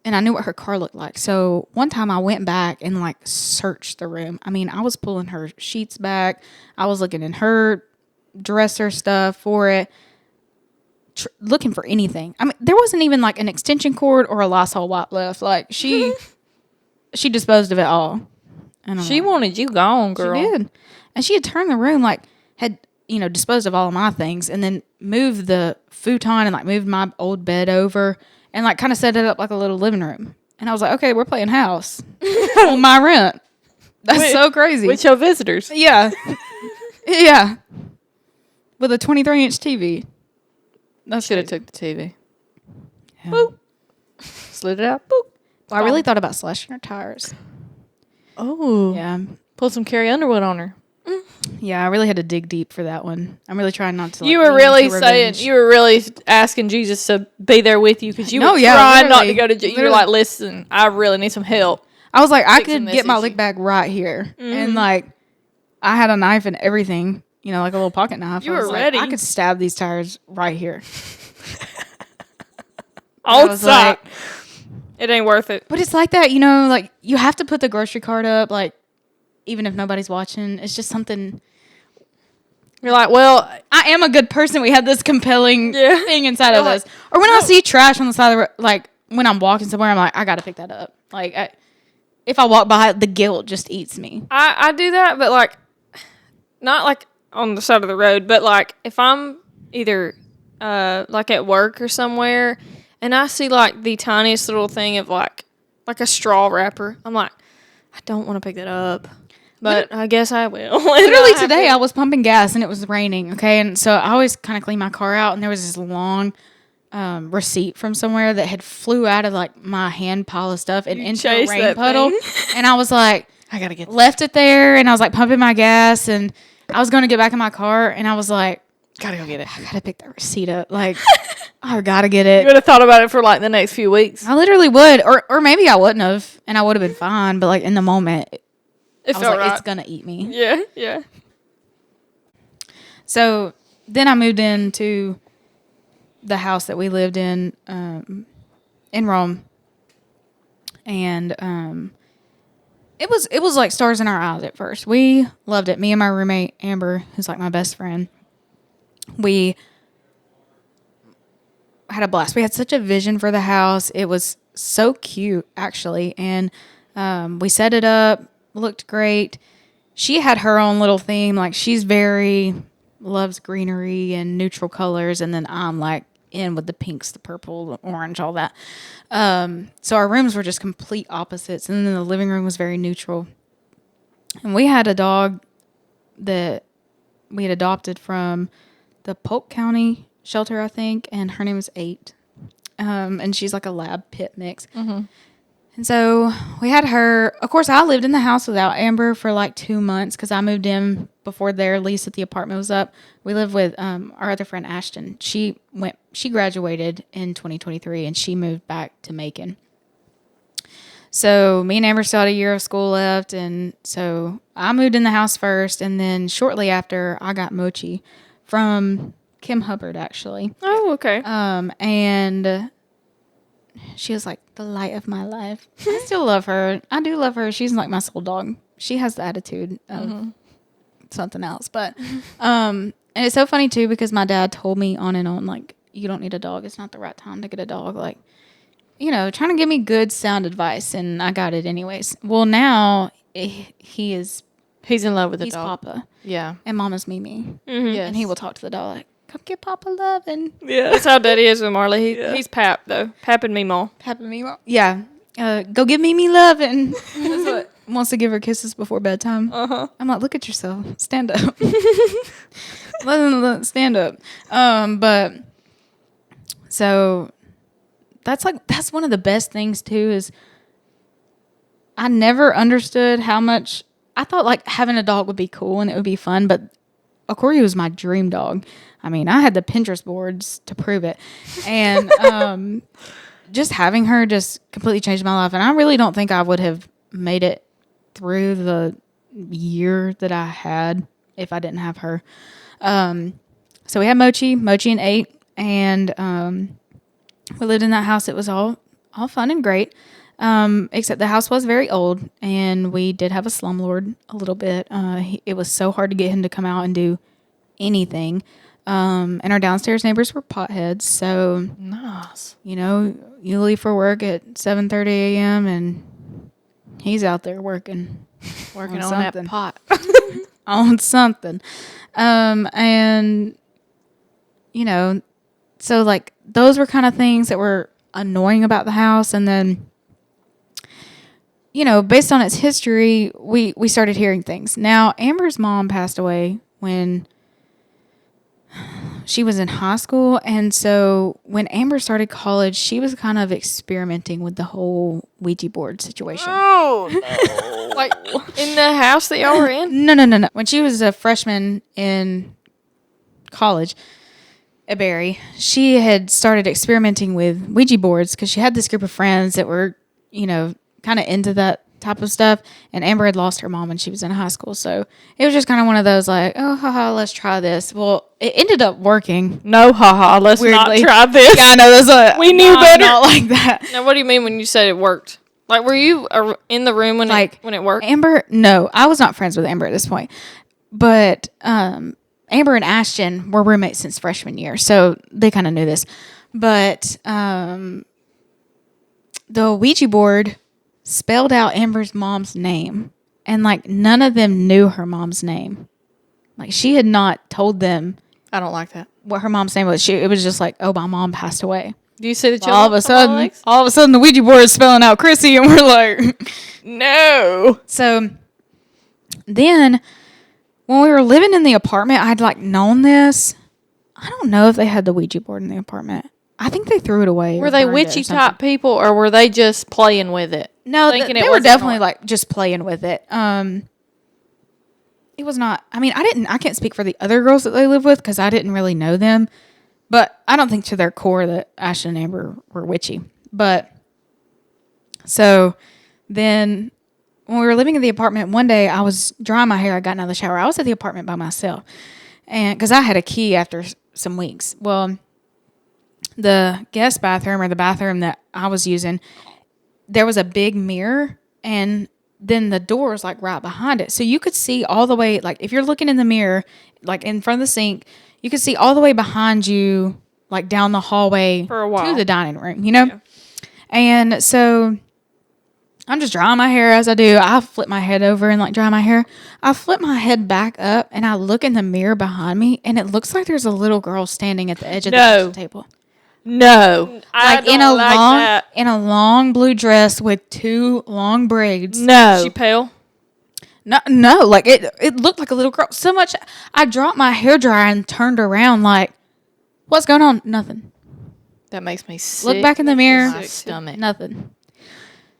And I knew what her car looked like. So one time I went back and like searched the room. I mean, I was pulling her sheets back. I was looking in her dresser stuff for it. Looking for anything. I mean, there wasn't even like an extension cord or a Lysol wipe left. Like she disposed of it all. She wanted you gone, girl. She did. And she had turned the room had disposed of all of my things and then moved the futon and like moved my old bed over and like kind of set it up like a little living room. And I was like, okay, we're playing house on my rent. That's so crazy. With your visitors. Yeah. Yeah. With a 23-inch TV. I should have took the TV. Yeah. Boop. Slid it out. Boop. Well, I really thought about slashing her tires. Oh. Yeah. Pull some Carrie Underwood on her. Yeah, I really had to dig deep for that one. I'm really trying not to. You were really saying, you were really asking Jesus to be there with you because you were trying not to go to jail. You were like, listen, I really need some help. I was like, I could get my lick bag right here. Mm-hmm. And like, I had a knife and everything, like a little pocket knife. You were ready. I could stab these tires right here. Old sock. It ain't worth it. But it's like that, like you have to put the grocery cart up, like, even if nobody's watching. It's just something. You're like, well, I am a good person. We have this compelling thing inside of us. Or when I see trash on the side of the road, like when I'm walking somewhere, I'm like, I got to pick that up. Like, if I walk by, the guilt just eats me. I do that, but like, not like on the side of the road. But like if I'm either like at work or somewhere, and I see like the tiniest little thing of like a straw wrapper, I'm like, I don't want to pick that up, but I guess I will. Literally today, I was pumping gas and it was raining. Okay, and so I always kind of clean my car out, and there was this long receipt from somewhere that had flew out of like my hand pile of stuff and into a rain puddle, and I was like, I gotta get left it there, and I was like pumping my gas, and I was going to get back in my car, and I was like, gotta go get it. I gotta pick that receipt up. Like, I gotta get it. You would have thought about it for like the next few weeks. I literally would, or maybe I wouldn't have, and I would have been fine. But like in the moment, It I was felt like, right. it's gonna eat me. Yeah. So then I moved into the house that we lived in Rome, and it was like stars in our eyes at first. We loved it. Me and my roommate Amber, who's like my best friend, we had a blast. We had such a vision for the house. It was so cute, actually, and we set it up. Looked great. She had her own little theme. Like she's loves greenery and neutral colors, and then I'm like in with the pinks, the purple, the orange, all that. So our rooms were just complete opposites, and then the living room was very neutral. And we had a dog that we had adopted from the Polk County shelter, I think, and her name is 8. And she's like a lab pit mix. Mm-hmm. And so we had her. Of course, I lived in the house without Amber for like 2 months because I moved in before their lease at the apartment was up. We lived with our other friend Ashton. She graduated in 2023 and she moved back to Macon. So me and Amber still had a year of school left, and so I moved in the house first, and then shortly after I got Mochi from Kim Hubbard, actually. Oh, okay. And she was like the light of my life. I still love her. I do love her. She's like my soul dog. She has the attitude of something else. But and it's so funny too because my dad told me on and on, like, you don't need a dog. It's not the right time to get a dog. Like, you know, trying to give me good sound advice, and I got it anyways. Well, now he's in love with the he's dog. Papa. Yeah. And Mama's Mimi. Mm-hmm. Yes. And he will talk to the dog like, come get Papa love and That's how Daddy is with Marley. He's Pap though. Pap and Meemaw. Papa Mimi. Yeah. Go give Mimi love, and that's what wants to give her kisses before bedtime. Uh-huh. I'm like, look at yourself. Stand up. Stand up. But so that's one of the best things too is I never understood how much I thought like having a dog would be cool and it would be fun, but Okori was my dream dog. I mean, I had the Pinterest boards to prove it. And just having her just completely changed my life. And I really don't think I would have made it through the year that I had if I didn't have her. So we had Mochi and 8. And we lived in that house. It was all fun and great. Except the house was very old, and we did have a slumlord a little bit. It was so hard to get him to come out and do anything. And our downstairs neighbors were potheads. So, Nice. you know, you leave for work at 7:30 a.m. and he's out there working Working on something. that pot. On something. And, you know, so like those were kind of things that were annoying about the house. And then, you know, based on its history, we started hearing things. Now, Amber's mom passed away when she was in high school. And so when Amber started college, she was kind of experimenting with the whole Ouija board situation. Oh, no. Like, in the house that y'all were in? No. When she was a freshman in college at Barry, she had started experimenting with Ouija boards because she had this group of friends that were, you know, kind of into that type of stuff. And Amber had lost her mom when she was in high school. So it was just kind of one of those like, oh, haha, let's try this. Well, it ended up working. No, haha. Let's Weirdly. not try this. Yeah, I know. That's what, We knew better. Not like that. Now, what do you mean when you said it worked? Like, were you in the room when it worked? Amber, no, I was not friends with Amber at this point. But Amber and Ashton were roommates since freshman year. So they kind of knew this. But the Ouija board spelled out Amber's mom's name, and like none of them knew her mom's name. Like, she had not told them I don't like that. what her mom's name was. It was just like, oh, my mom passed away. Do you see the children? All of a sudden, the Ouija board is spelling out Chrissy, and we're like, No. So then when we were living in the apartment, I'd like known this. I don't know if they had the Ouija board in the apartment. I think they threw it away. Were they witchy type people, or were they just playing with it? No, thinking they were definitely like just playing with it. It was not. I mean, I can't speak for the other girls that they live with because I didn't really know them. But I don't think to their core that Ashton and Amber were witchy. But so then when we were living in the apartment, one day I was drying my hair. I got out of the shower. I was at the apartment by myself, and because I had a key after some weeks. Well, the guest bathroom, or the bathroom that I was using, there was a big mirror, and then the door was like right behind it. So you could see all the way, like if you're looking in the mirror, like in front of the sink, you could see all the way behind you, like down the hallway For a while. to the dining room, you know? Yeah. And so I'm just drying my hair as I do. I flip my head over and like dry my hair. I flip my head back up and I look in the mirror behind me, and it looks like there's a little girl standing at the edge of the kitchen table. No. Like in a long blue dress with 2 long braids. No. She pale? No, like it looked like a little girl. So much I dropped my hair dryer and turned around like, what's going on? Nothing. That makes me sick. Look back in the mirror. My stomach. Nothing.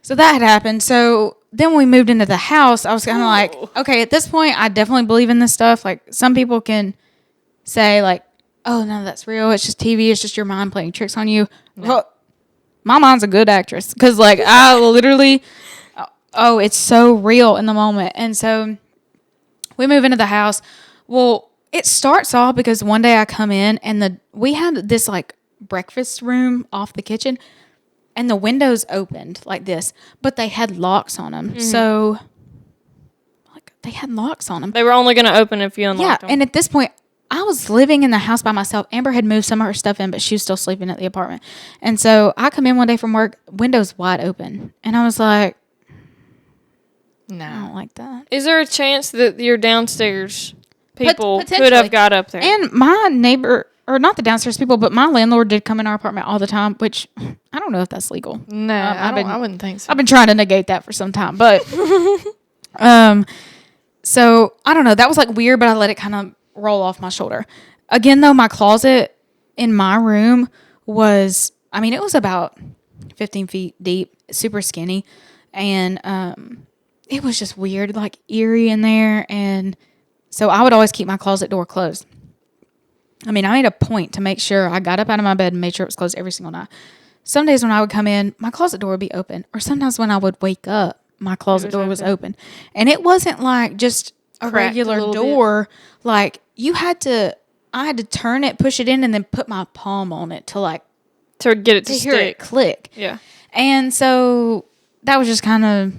So that had happened. So then when we moved into the house, I was kind of like, okay, at this point, I definitely believe in this stuff. Like, some people can say like, oh, no, that's real. It's just TV. It's just your mind playing tricks on you. No. Well, my mom's a good actress because, like, I literally, it's so real in the moment. And so we move into the house. Well, it starts off because one day I come in and we had this, like, breakfast room off the kitchen, and the windows opened like this, but they had locks on them. Mm-hmm. So, like, they had locks on them. They were only going to open if you unlocked them. Yeah, and at this point, I was living in the house by myself. Amber had moved some of her stuff in, but she was still sleeping at the apartment. And so I come in one day from work, windows wide open. And I was like, no, I don't like that. Is there a chance that your downstairs people could have got up there? And my neighbor, or not the downstairs people, but my landlord did come in our apartment all the time, which I don't know if that's legal. No, I wouldn't think so. I've been trying to negate that for some time. But, so I don't know. That was like weird, but I let it kind of roll off my shoulder. Again, though, my closet in my room was, I mean, it was about 15 feet deep, super skinny. And it was just weird, like eerie in there. And so I would always keep my closet door closed. I mean, I made a point to make sure I got up out of my bed and made sure it was closed every single night. Some days when I would come in, my closet door would be open. Or sometimes when I would wake up, my closet door was open. And it wasn't like just a regular door. Like, I had to turn it, push it in, and then put my palm on it to get it to hear it click. Yeah. And so that was just kind of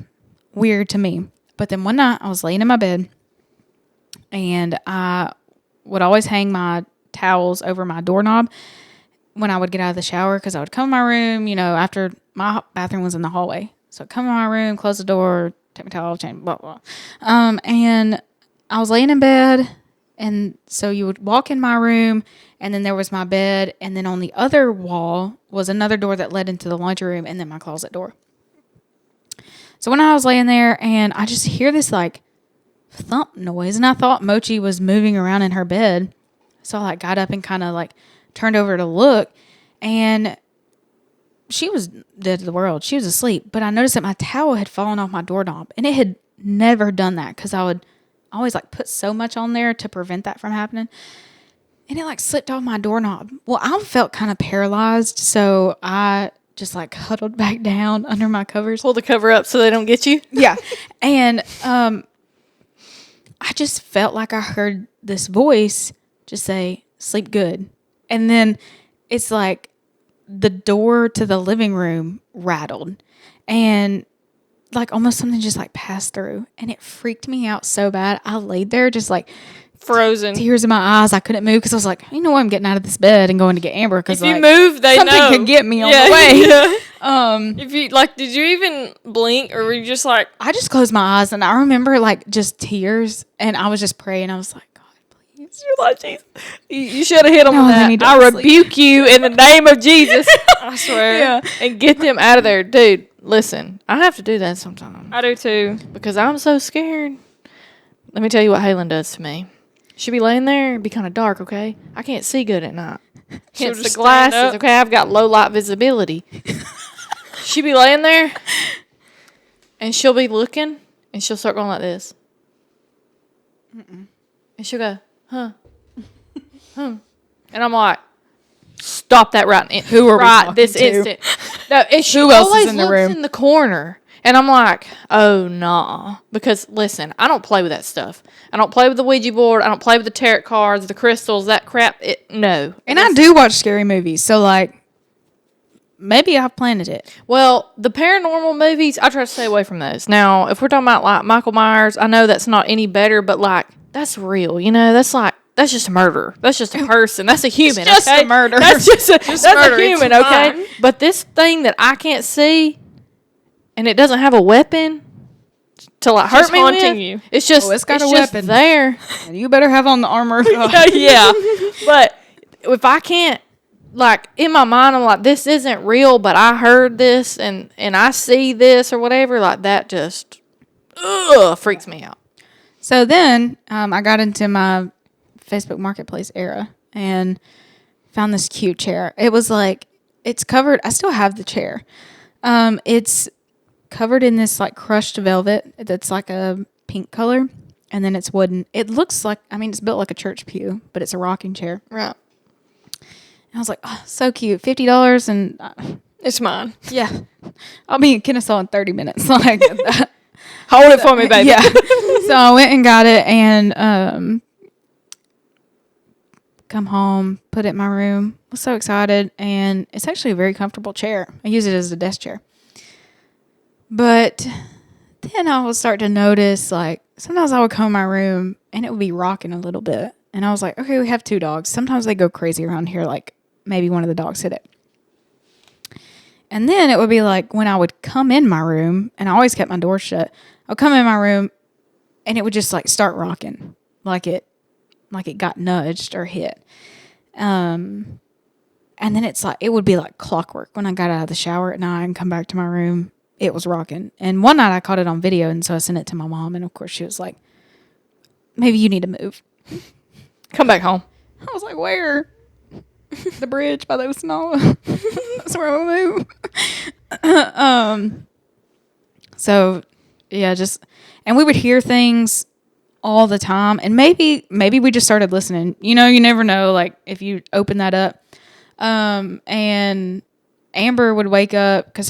weird to me. But then one night I was laying in my bed, and I would always hang my towels over my doorknob when I would get out of the shower, because I would come in my room, after my bathroom was in the hallway. So I'd come in my room, close the door, take my towel off, change, blah, blah. And I was laying in bed, and so you would walk in my room, and then there was my bed, and then on the other wall was another door that led into the laundry room, and then my closet door. So when I was laying there, and I just hear this, like, thump noise, and I thought Mochi was moving around in her bed. So I got up and kind of turned over to look, and she was dead to the world. She was asleep, but I noticed that my towel had fallen off my doorknob, and it had never done that because I would always put so much on there to prevent that from happening. And it slipped off my doorknob. Well, I felt kind of paralyzed, so I just huddled back down under my covers. Pull the cover up so they don't get you. Yeah. And I just felt like I heard this voice just say, "Sleep good." And then it's like the door to the living room rattled, and almost something just passed through, and it freaked me out so bad. I laid there just frozen, tears in my eyes. I couldn't move because I was like, I'm getting out of this bed and going to get Amber, because if you move, something could get me on the way. Yeah. If you did you even blink, or were you just I just closed my eyes, and I remember just tears, and I was just praying. I was like, God, You're like, Jesus. You should have hit them No, with they need that. to I sleep. rebuke you in the name of Jesus. I swear. Yeah. And get them out of there. Dude, listen, I have to do that sometimes I do too. because I'm so scared. Let me tell you what Halen does to me. She'll be laying there, it'd be kind of dark, okay? I can't see good at night. She'll Hence the just stand glasses, up. okay? I've got low light visibility. She'll be laying there, and she'll be looking, and she'll start going like this. And she'll go, huh. And I'm like, stop that Who are we right talking this to? instant. No, and she Who else is always in the looks room? in the corner. And I'm like, oh, nah. Because, listen, I don't play with that stuff. I don't play with the Ouija board. I don't play with the tarot cards, the crystals, that crap. No. And I do watch scary movies, so like maybe I've planted it. Well, the paranormal movies, I try to stay away from those. Now, if we're talking about, like, Michael Myers, I know that's not any better, but, like, that's real, you know? That's just a murder. That's just a person. That's a human, just okay? a murder. That's just a, that's murder. a human, It's okay? fine. But this thing that I can't see, and it doesn't have a weapon to, like, hurt just me haunting with, you. it's just, it's got a just weapon. there. And you better have on the armor of God. Yeah. But if I can't, like, in my mind, I'm like, this isn't real, but I heard this and I see this or whatever, like, that just freaks me out. So then I got into my Facebook Marketplace era and found this cute chair. It was like, it's covered. I still have the chair. It's covered in this like crushed velvet that's like a pink color. And then it's wooden. It looks like, I mean, it's built like a church pew, but it's a rocking chair. Right. And I was like, oh, so cute. $50. And It's mine. yeah, I'll be in Kennesaw in 30 minutes. Like, Hold it for me, baby. yeah. So I went and got it and come home, put it in my room. Was so excited. And it's actually a very comfortable chair. I use it as a desk chair. But then I would start to notice, like, sometimes I would come in my room and it would be rocking a little bit. And I was like, okay, we have 2 dogs. Sometimes they go crazy around here. Like, maybe one of the dogs hit it. And then it would be like when I would come in my room, and I always kept my door shut. I'd come in my room and it would just like start rocking like it got nudged or hit. And then it's like, it would be like clockwork. When I got out of the shower at night and come back to my room, it was rocking. And one night I caught it on video, and so I sent it to my mom, and of course she was like, maybe you need to move. Come back home. I was like, where? The bridge by the snow. That's where I'm gonna move. So yeah, and we would hear things all the time, and maybe we just started listening. You know, you never know, like, if you open that up. And Amber would wake up because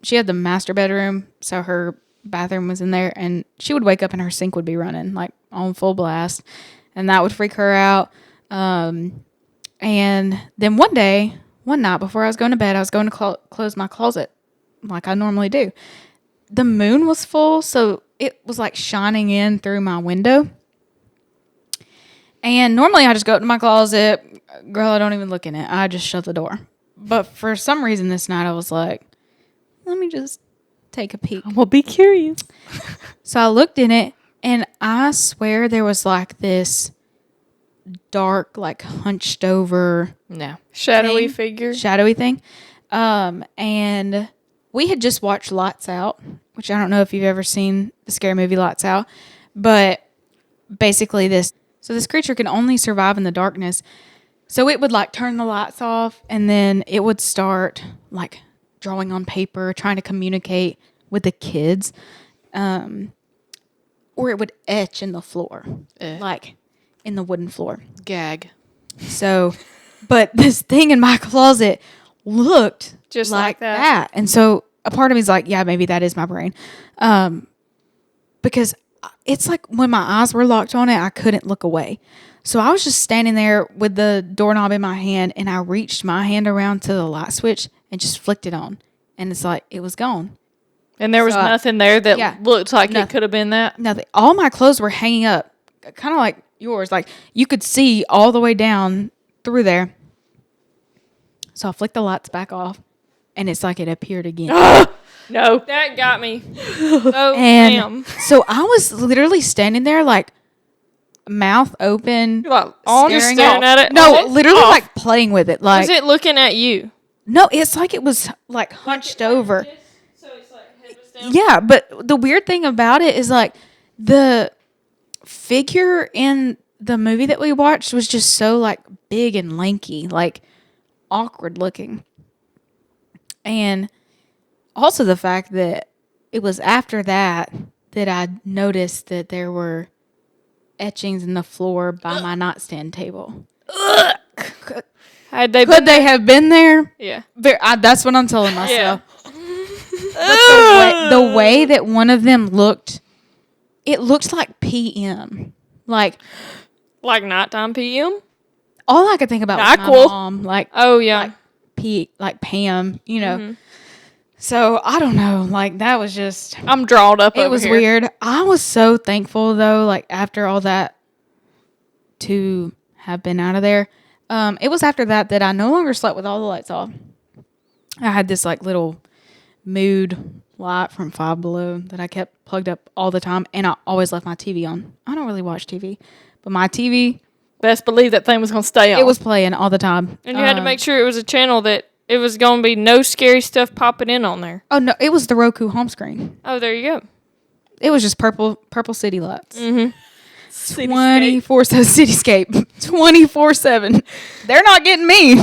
she had the master bedroom, so her bathroom was in there, and she would wake up and her sink would be running like on full blast, and that would freak her out. And then one night before I was going to bed, I was going to close my closet like I normally do. The moon was full, so it was like shining in through my window. And normally I just go up to my closet. Girl, I don't even look in it. I just shut the door. But for some reason this night I was like, let me just take a peek. I'm going to be curious. So I looked in it, and I swear there was like this dark, like hunched over No. Shadowy thing, figure. shadowy thing. And we had just watched Lights Out, which I don't know if you've ever seen the scary movie Lights Out, but basically this creature can only survive in the darkness. So it would like turn the lights off, and then it would start like drawing on paper, trying to communicate with the kids, or it would etch in the floor, like in the wooden floor. Gag. So, but this thing in my closet looked Just like like that. And so a part of me is like, yeah, maybe that is my brain. Because it's like when my eyes were locked on it, I couldn't look away. So I was just standing there with the doorknob in my hand, and I reached my hand around to the light switch and just flicked it on. And it's like, it was gone. And there was So nothing there that looked like it nothing. could have been that? Nothing. All my clothes were hanging up, kind of like yours. Like you could see all the way down through there. So I flicked the lights back off, and it's like it appeared again. No. That got me. Oh, And damn. so I was literally standing there like, mouth open, Like, on staring staring at it. No, on, literally off. like playing with it. Like Was it looking at you? no, it's like it was like hunched over. So it's like head was down. Yeah, but the weird thing about it is like the figure in the movie that we watched was just so like big and lanky, like awkward looking. And also the fact that it was after that I noticed that there were etchings in the floor by my nightstand table. Had they Could been they have been there? Yeah. That's what I'm telling myself. Yeah. But the way that one of them looked, it looked like PM. Like Like nighttime PM? all I could think about was my NyQuil. mom, like Oh, yeah. like Pam, you know. So I don't know, like that was just I'm drawed up it over was here. weird. I was so thankful though, like after all that, to have been out of there. It was after that I no longer slept with all the lights off. I had this like little mood light from Five Below that I kept plugged up all the time, and I always left my TV on. I don't really watch TV, but my TV, Best believe that thing was going to stay on. it was playing all the time. And you had to make sure it was a channel that it was going to be no scary stuff popping in on there. Oh no, it was the Roku home screen. Oh, there you go. It was just purple city lights. Mm-hmm. 24/7 cityscape. 24/7. They're not getting me.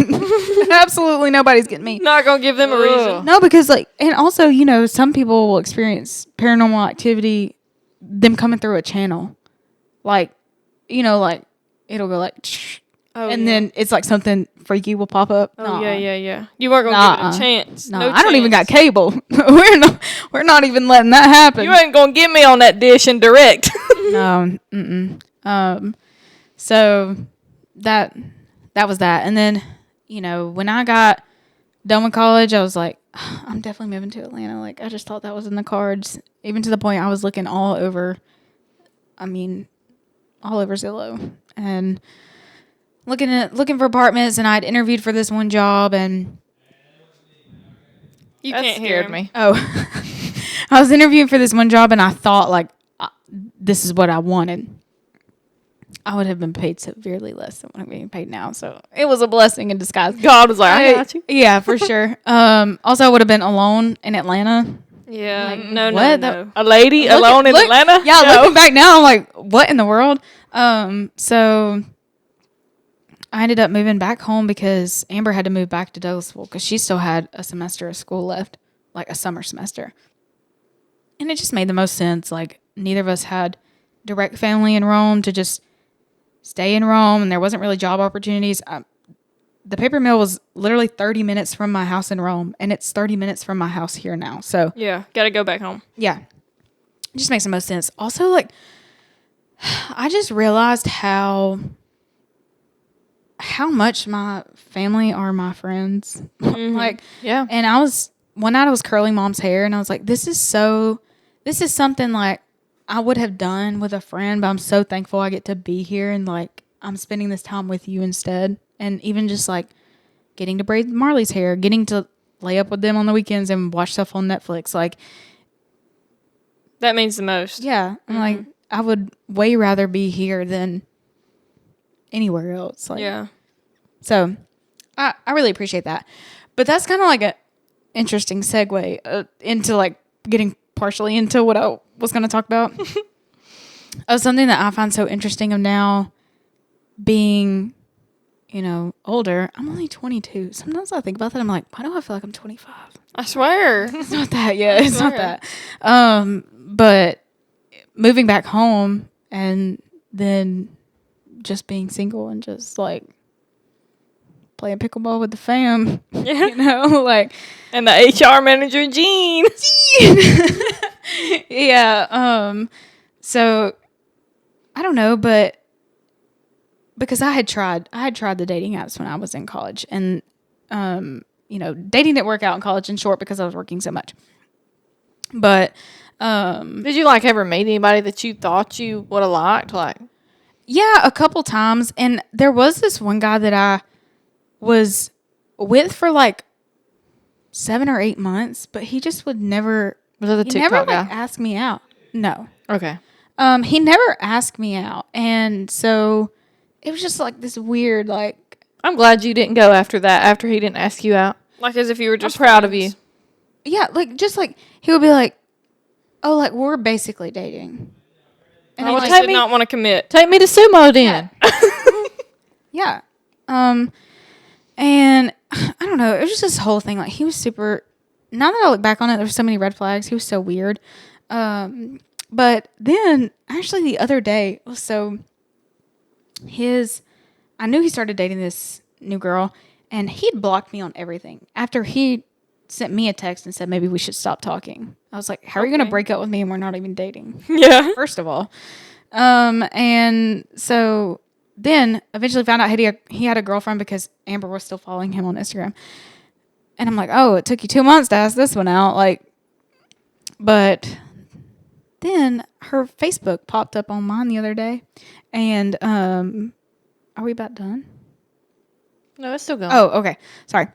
Absolutely nobody's getting me. Not going to give them a reason. No, because like, and also, you know, some people will experience paranormal activity, them coming through a channel, like, you know, like it'll go like, Oh, and yeah. then it's like something freaky will pop up. Oh, yeah. You weren't going to give it a chance. No, No I don't even got chance. cable. we're not even letting that happen. You ain't going to get me on that dish and direct. No. So that was that. And then, you know, when I got done with college, I was like, I'm definitely moving to Atlanta. Like, I just thought that was in the cards. Even to the point I was looking all over Zillow and looking for apartments. And I'd interviewed for this one job, and You That can't hear scared him. me. I was interviewing for this one job, and I thought like, this is what I wanted. I would have been paid severely less than what I'm being paid now. So it was a blessing in disguise. God was like, I got you. Yeah, for sure. Also, I would have been alone in Atlanta. Yeah. Like, no. what? A lady Look- alone in look- Atlanta? Yeah, No. looking back now, I'm like, what in the world? So I ended up moving back home because Amber had to move back to Douglasville because she still had a semester of school left, like a summer semester. And it just made the most sense. Like, neither of us had direct family in Rome to just stay in Rome, and there wasn't really job opportunities. The paper mill was literally 30 minutes from my house in Rome, and it's 30 minutes from my house here now. So, Yeah. Got to go back home. yeah, it just makes the most sense. Also, like, I just realized how much my family are my friends. Like, Yeah. and one night I was curling mom's hair, and I was like, this is something like I would have done with a friend, but I'm so thankful I get to be here, and like I'm spending this time with you instead. And even just like getting to braid Marley's hair, getting to lay up with them on the weekends and watch stuff on Netflix. Like, That means the most. yeah, I'm like, I would way rather be here than anywhere else. Like, Yeah. So I really appreciate that. But that's kind of like a interesting segue into like getting partially into what I was going to talk about. Something that I find so interesting of now being, you know, older. I'm only 22. Sometimes I think about that. I'm like, why do I feel like I'm 25? I swear. It's not that. Yeah, it's not that. But moving back home and then just being single and just like playing pickleball with the fam, you know, like, And the HR manager, Jean. yeah. So I don't know, but because I had tried the dating apps when I was in college, and you know, dating didn't work out in college, in short, because I was working so much. But Did you like ever meet anybody that you thought you would have liked? Like, yeah, a couple times, and there was this one guy that I was with for like 7 or 8 months, but he just would never. was it the He TikTok never guy? like asked me out. No. Okay. He never asked me out, and so it was just like this weird, like, I'm glad you didn't go after that. After he didn't ask you out. Like as if you were just I'm proud of you. friends. yeah, like just like he would be like, oh, like we're basically dating, and I I'm well, like, take did me- not want to commit. Take me to sumo then. yeah, and I don't know, it was just this whole thing. Like he was super. Now that I look back on it, there's so many red flags. He was so weird. But then actually the other day, so I knew he started dating this new girl, and he'd blocked me on everything. After he sent me a text and said maybe we should stop talking. I was like, how are you going to break up with me and we're not even dating? Yeah. First of all. And so then eventually found out he had a girlfriend because Amber was still following him on Instagram. And I'm like, oh, it took you 2 months to ask this one out. Like, but then her Facebook popped up on mine the other day. And are we about done? No, it's still going. Oh, okay. Sorry.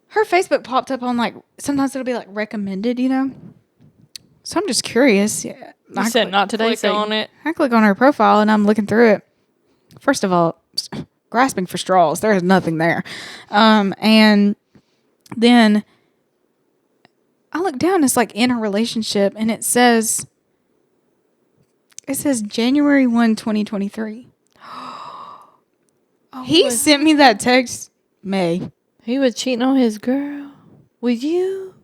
Her Facebook popped up on, like, sometimes it'll be like recommended, you know? So I'm just curious. Yeah, You said not today. Click Satan. on it. I click on her profile and I'm looking through it. First of all, grasping for straws. There is nothing there. And then I look down, it's like in a relationship, and it says January 1, 2023. He sent me that text May. He was cheating on his girl with you.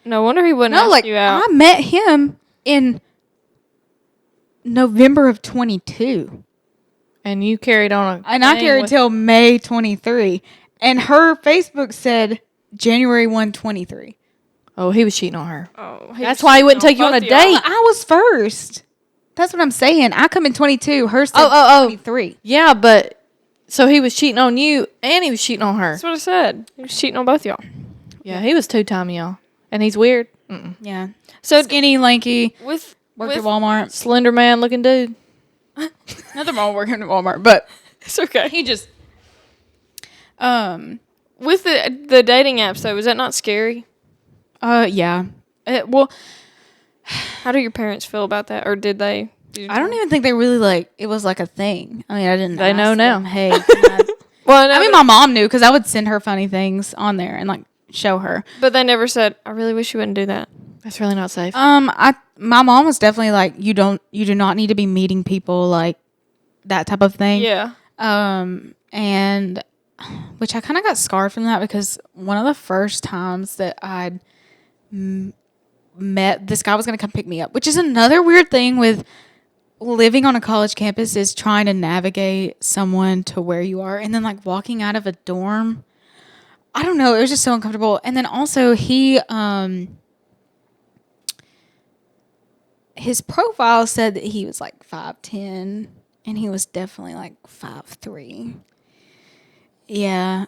No wonder he wouldn't No, ask like you out. I met him in November of 22. And you carried on a And I thing carried with- till May 23. And her Facebook said January 1, 23. Oh, he was cheating on her. Oh, That's why he wouldn't take you on a both of y'all. date. I was first. That's what I'm saying. I come in 22. Her said Oh. 23. Yeah, but so he was cheating on you and he was cheating on her. That's what I said. He was cheating on both y'all. Yeah, he was two-time, y'all. And he's weird. Mm-mm. Yeah. So Skinny, lanky, with worked at Walmart. Slender man looking dude. Nothing wrong with working at Walmart, but it's okay. he just With the dating apps though, was that not scary? yeah. Well, How do your parents feel about that, or did they? I don't even think they really like it was like a thing. I mean, I didn't. They ask know now. them, hey, can I Well, I mean, my mom knew because I would send her funny things on there and like show her. but they never said. I really wish you wouldn't do that. That's really not safe. My mom was definitely like, you do not need to be meeting people like that type of thing. Yeah. And which I kind of got scarred from that because one of the first times that I'd met this guy was going to come pick me up, which is another weird thing with living on a college campus is trying to navigate someone to where you are and then like walking out of a dorm. I don't know. It was just so uncomfortable. And then also his profile said that he was like 5'10", and he was definitely like 5'3". Yeah.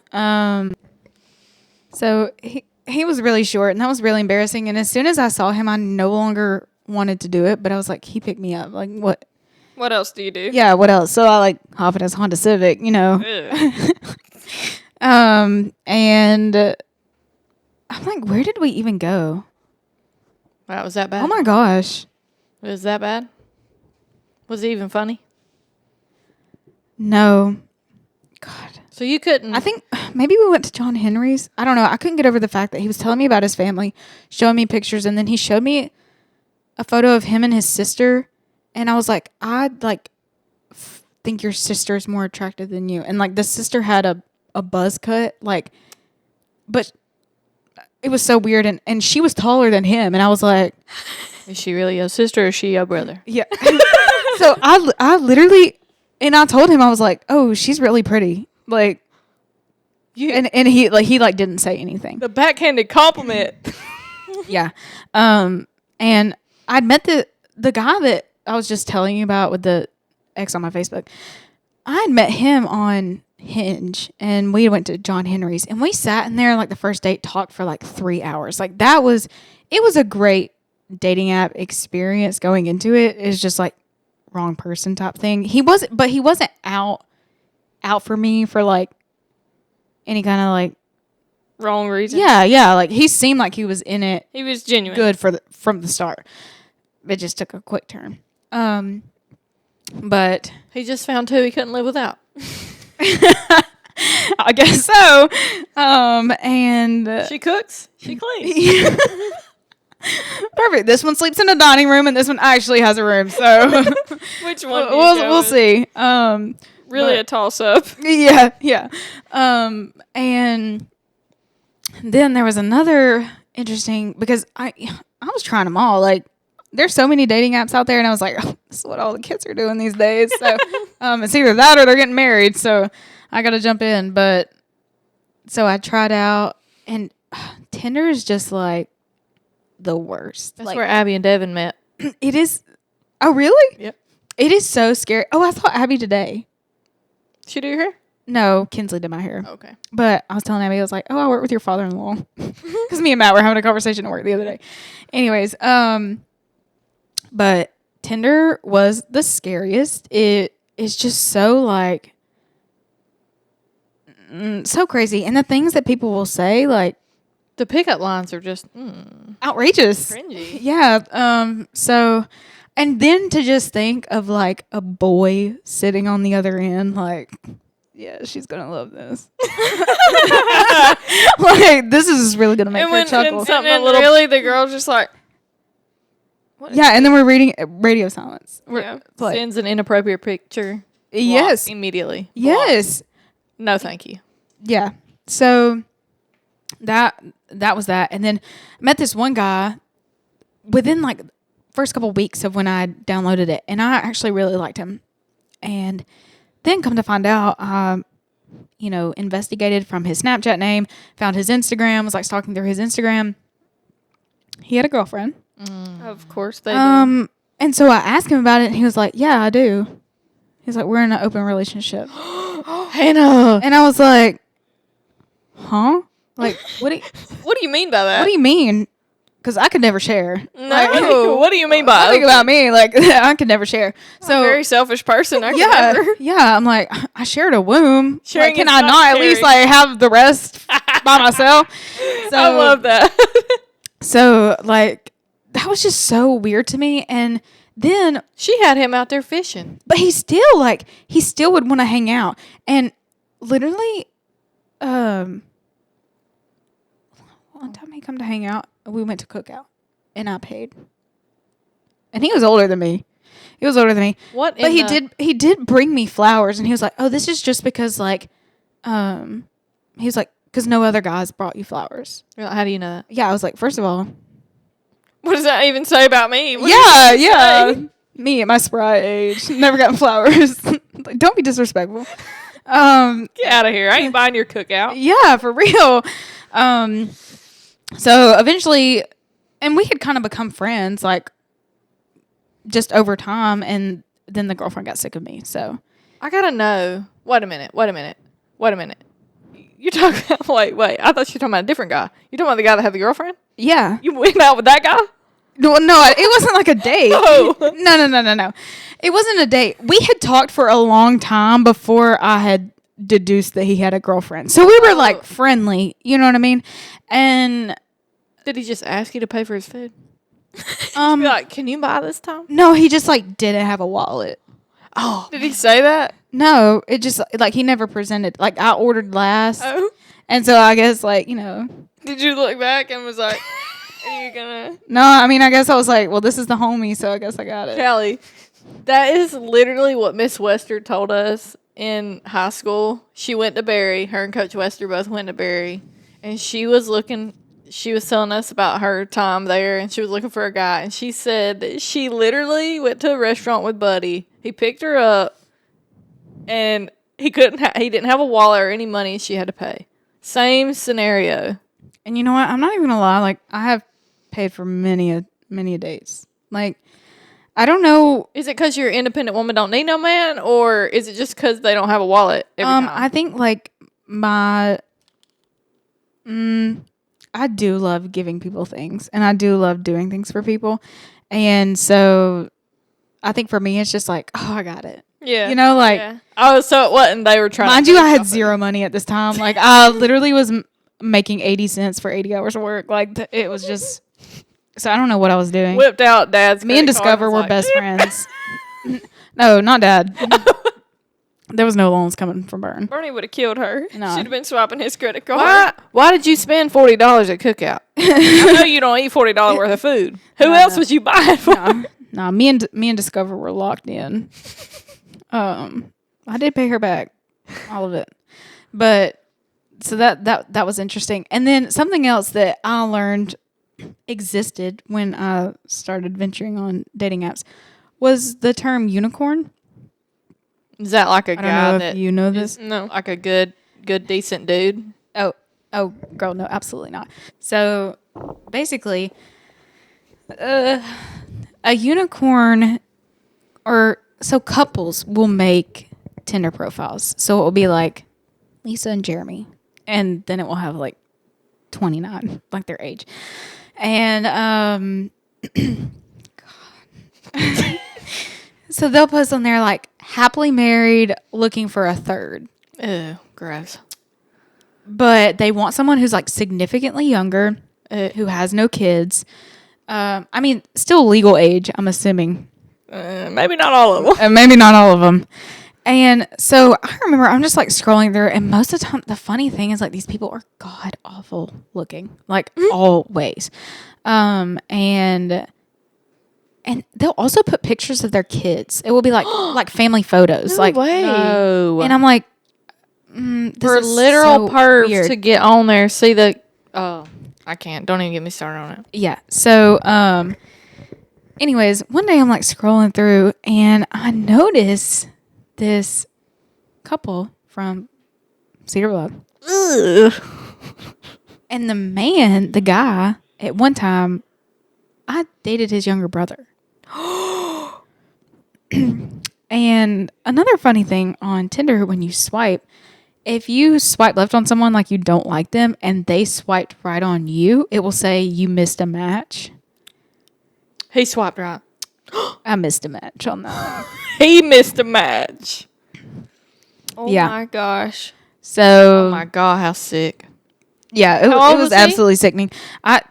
So he was really short, and that was really embarrassing. And as soon as I saw him, I no longer wanted to do it. But I was like, he picked me up. Like, what? What else do you do? Yeah, what else? So I like hop in his Honda Civic, you know. And I'm like, where did we even go? Wow, was that bad? Oh my gosh. Was that bad? Was it even funny? No. God. So you couldn't. I think maybe we went to John Henry's. I don't know. I couldn't get over the fact that he was telling me about his family, showing me pictures, and then he showed me a photo of him and his sister, and I was like, I'd like think your sister is more attractive than you. And like the sister had a buzz cut, like, but it was so weird, and she was taller than him, and I was like, Is she really your sister or is she your brother? yeah. So I literally, and I told him, I was like, oh, she's really pretty. Like, and he didn't say anything. The backhanded compliment. Yeah. And I'd met the guy that I was just telling you about with the ex on my Facebook. I had met him on Hinge, and we went to John Henry's, and we sat in there like the first date, talked for like 3 hours. Like it was a great dating app experience going into it. It's just like wrong person type thing. He wasn't out for me for like any kind of like Wrong reason. yeah, like he seemed like he was in it He was genuine. good from the start. It just took a quick turn. But He just found two he couldn't live without. I guess so. And She cooks. She cleans. perfect. This one sleeps in a dining room, and this one actually has a room. So Which one? we'll see. Really but- a toss up. Yeah. And then there was another interesting because I was trying them all. Like, there's so many dating apps out there, and I was like, oh, this is what all the kids are doing these days. So it's either that or they're getting married. So I got to jump in. But so I tried out, and Tinder is just like the worst. That's like, where Abby and Devin met. it is. Oh, really? Yep. It is so scary. Oh, I thought Abby today. She do your hair? No, Kinsley did my hair. Okay. But I was telling Abby, I was like, oh, I work with your father-in-law. Because me and Matt were having a conversation at work the other day. Anyways, but Tinder was the scariest. It is just so like, so crazy. And the things that people will say, like, The pickup lines are just outrageous. cringy. Yeah. So, and then to just think of like a boy sitting on the other end, like, yeah, she's gonna love this. Like, this is really gonna make her chuckle. Something really, the girl's just like, Yeah, and then we're reading radio silence. yeah. Like, Sends an inappropriate picture. yes, Block immediately. yes, No, thank you. yeah. So that was that, and then I met this one guy within like first couple weeks of when I downloaded it, and I actually really liked him. And then come to find out, investigated from his Snapchat name, found his Instagram, was like stalking through his Instagram. He had a girlfriend. Of course they do. And so I asked him about it, and he was like, "Yeah, I do." He's like, "We're in an open relationship." Hannah. And I was like, "Huh? Like, what What do you mean by that? do you mean?" Because I could never share. No. What do you mean by Think open? about me, like I could never share. I'm a very selfish person. I can yeah, never. yeah. I'm like, I shared a womb. Sharing Like, can is I not not at least sharing. like have the rest by myself? So, I love that. So like that was just so weird to me. And then, She had him out there fishing. but he still would want to hang out. And literally, one time he come to hang out, we went to cookout, and I paid. And he was older than me. What? But he did bring me flowers, and he was like, "Oh, this is just because like, he was like, because no other guys brought you flowers." How do you know that? Yeah, I was like, first of all, What does that even say about me? What yeah, does it yeah, say? me at my spry age, never gotten flowers. Like, don't be disrespectful. Get out of here. I ain't buying your cookout. Yeah, for real. So eventually, and we had kind of become friends, like, just over time, and then the girlfriend got sick of me, so. I gotta know. Wait a minute. You're talking about, wait. I thought you were talking about a different guy. You're talking about the guy that had the girlfriend? Yeah. You went out with that guy? No, it wasn't like a date. No. No. It wasn't a date. We had talked for a long time before I had deduced that he had a girlfriend. So we were like friendly, you know what I mean? And Did he just ask you to pay for his food? Be um like, can you buy this time? no, he just like didn't have a wallet. Oh. Did he say that? No, it just like he never presented. Like I ordered last. Oh. And so I guess like, you know, Did you look back and was like, are you gonna? no, I mean I guess I was like, well, this is the homie, so I guess I got it. Callie, that is literally what Miss Wester told us in high school. She went to Barry. Her and Coach Wester both went to Barry. And she was telling us about her time there, and she was looking for a guy. And she said that she literally went to a restaurant with Buddy. He picked her up, and he didn't have a wallet or any money. She had to pay. Same scenario. And you know what? I'm not even gonna lie. Like I have paid for many a dates. Like I don't know. Is it because you're an independent woman, don't need no man, or is it just because they don't have a wallet every time? I think like I do love giving people things, and I do love doing things for people, and so I think for me it's just like, oh, I got it. Yeah. You know, like Yeah. Oh, so it wasn't. They were trying. mind to you, make I had off of zero money at this time. Like I literally was making 80 cents for 80 hours of work. Like it was just So I don't know what I was doing. Whipped out Dad's. Me and credit card Discover was were like, best friends. No, not Dad. There was no loans coming from Burn. Bernie would have killed her. No. She'd have been swiping his credit card. Why did you spend $40 at Cookout? I know you don't eat $40 worth of food. Who else was you buying for? No, me and Discover were locked in. I did pay her back, all of it, but so that was interesting. And then something else that I learned existed when I started venturing on dating apps was the term unicorn. Is that like a I don't guy know that if you know this. No. like a good, decent dude? Oh, girl, no, absolutely not. So basically, a unicorn, or so couples will make Tinder profiles. So it will be like Lisa and Jeremy, and then it will have like 29, like their age, and so they'll post on there like happily married, looking for a third. Ew, gross. But they want someone who's like significantly younger, who has no kids. I mean, still legal age, I'm assuming. Maybe not all of them. And maybe not all of them. And so I remember I'm just like scrolling through, and most of the time, the funny thing is like these people are god awful looking, like always. And they'll also put pictures of their kids. It will be like family photos. No way. No. And I'm like, this For is literal so pervs weird. to get on there, see the. Oh, I can't. Don't even get me started on it. Yeah. So, anyways, one day I'm like scrolling through, and I notice this couple from Cedar Bluff. Ugh. And the guy, at one time, I dated his younger brother. And another funny thing on Tinder, when you swipe, if you swipe left on someone like you don't like them and they swiped right on you, it will say you missed a match. He swiped right. I missed a match on that. He missed a match. Oh Yeah. my gosh. So, Oh my God, how sick. yeah, it How old was was he? absolutely sickening.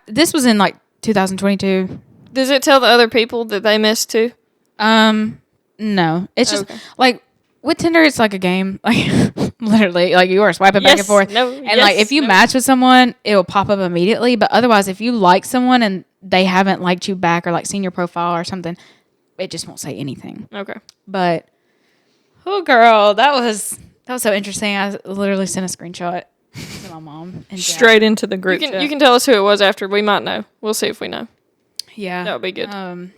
This was in like 2022. Does it tell the other people that they missed too? No, it's just Okay. like with Tinder, it's like a game. Like literally, like you are swiping back and Yes, forth. no, And yes, like if you no. match with someone, it will pop up immediately. But otherwise, if you like someone and they haven't liked you back or like seen your profile or something, it just won't say anything. Okay. But oh, girl, that was so interesting. I literally sent a screenshot to my mom and Jack. Straight into the group chat. You can tell us who it was after. We might know. We'll see if we know. Yeah, That would be good. Um,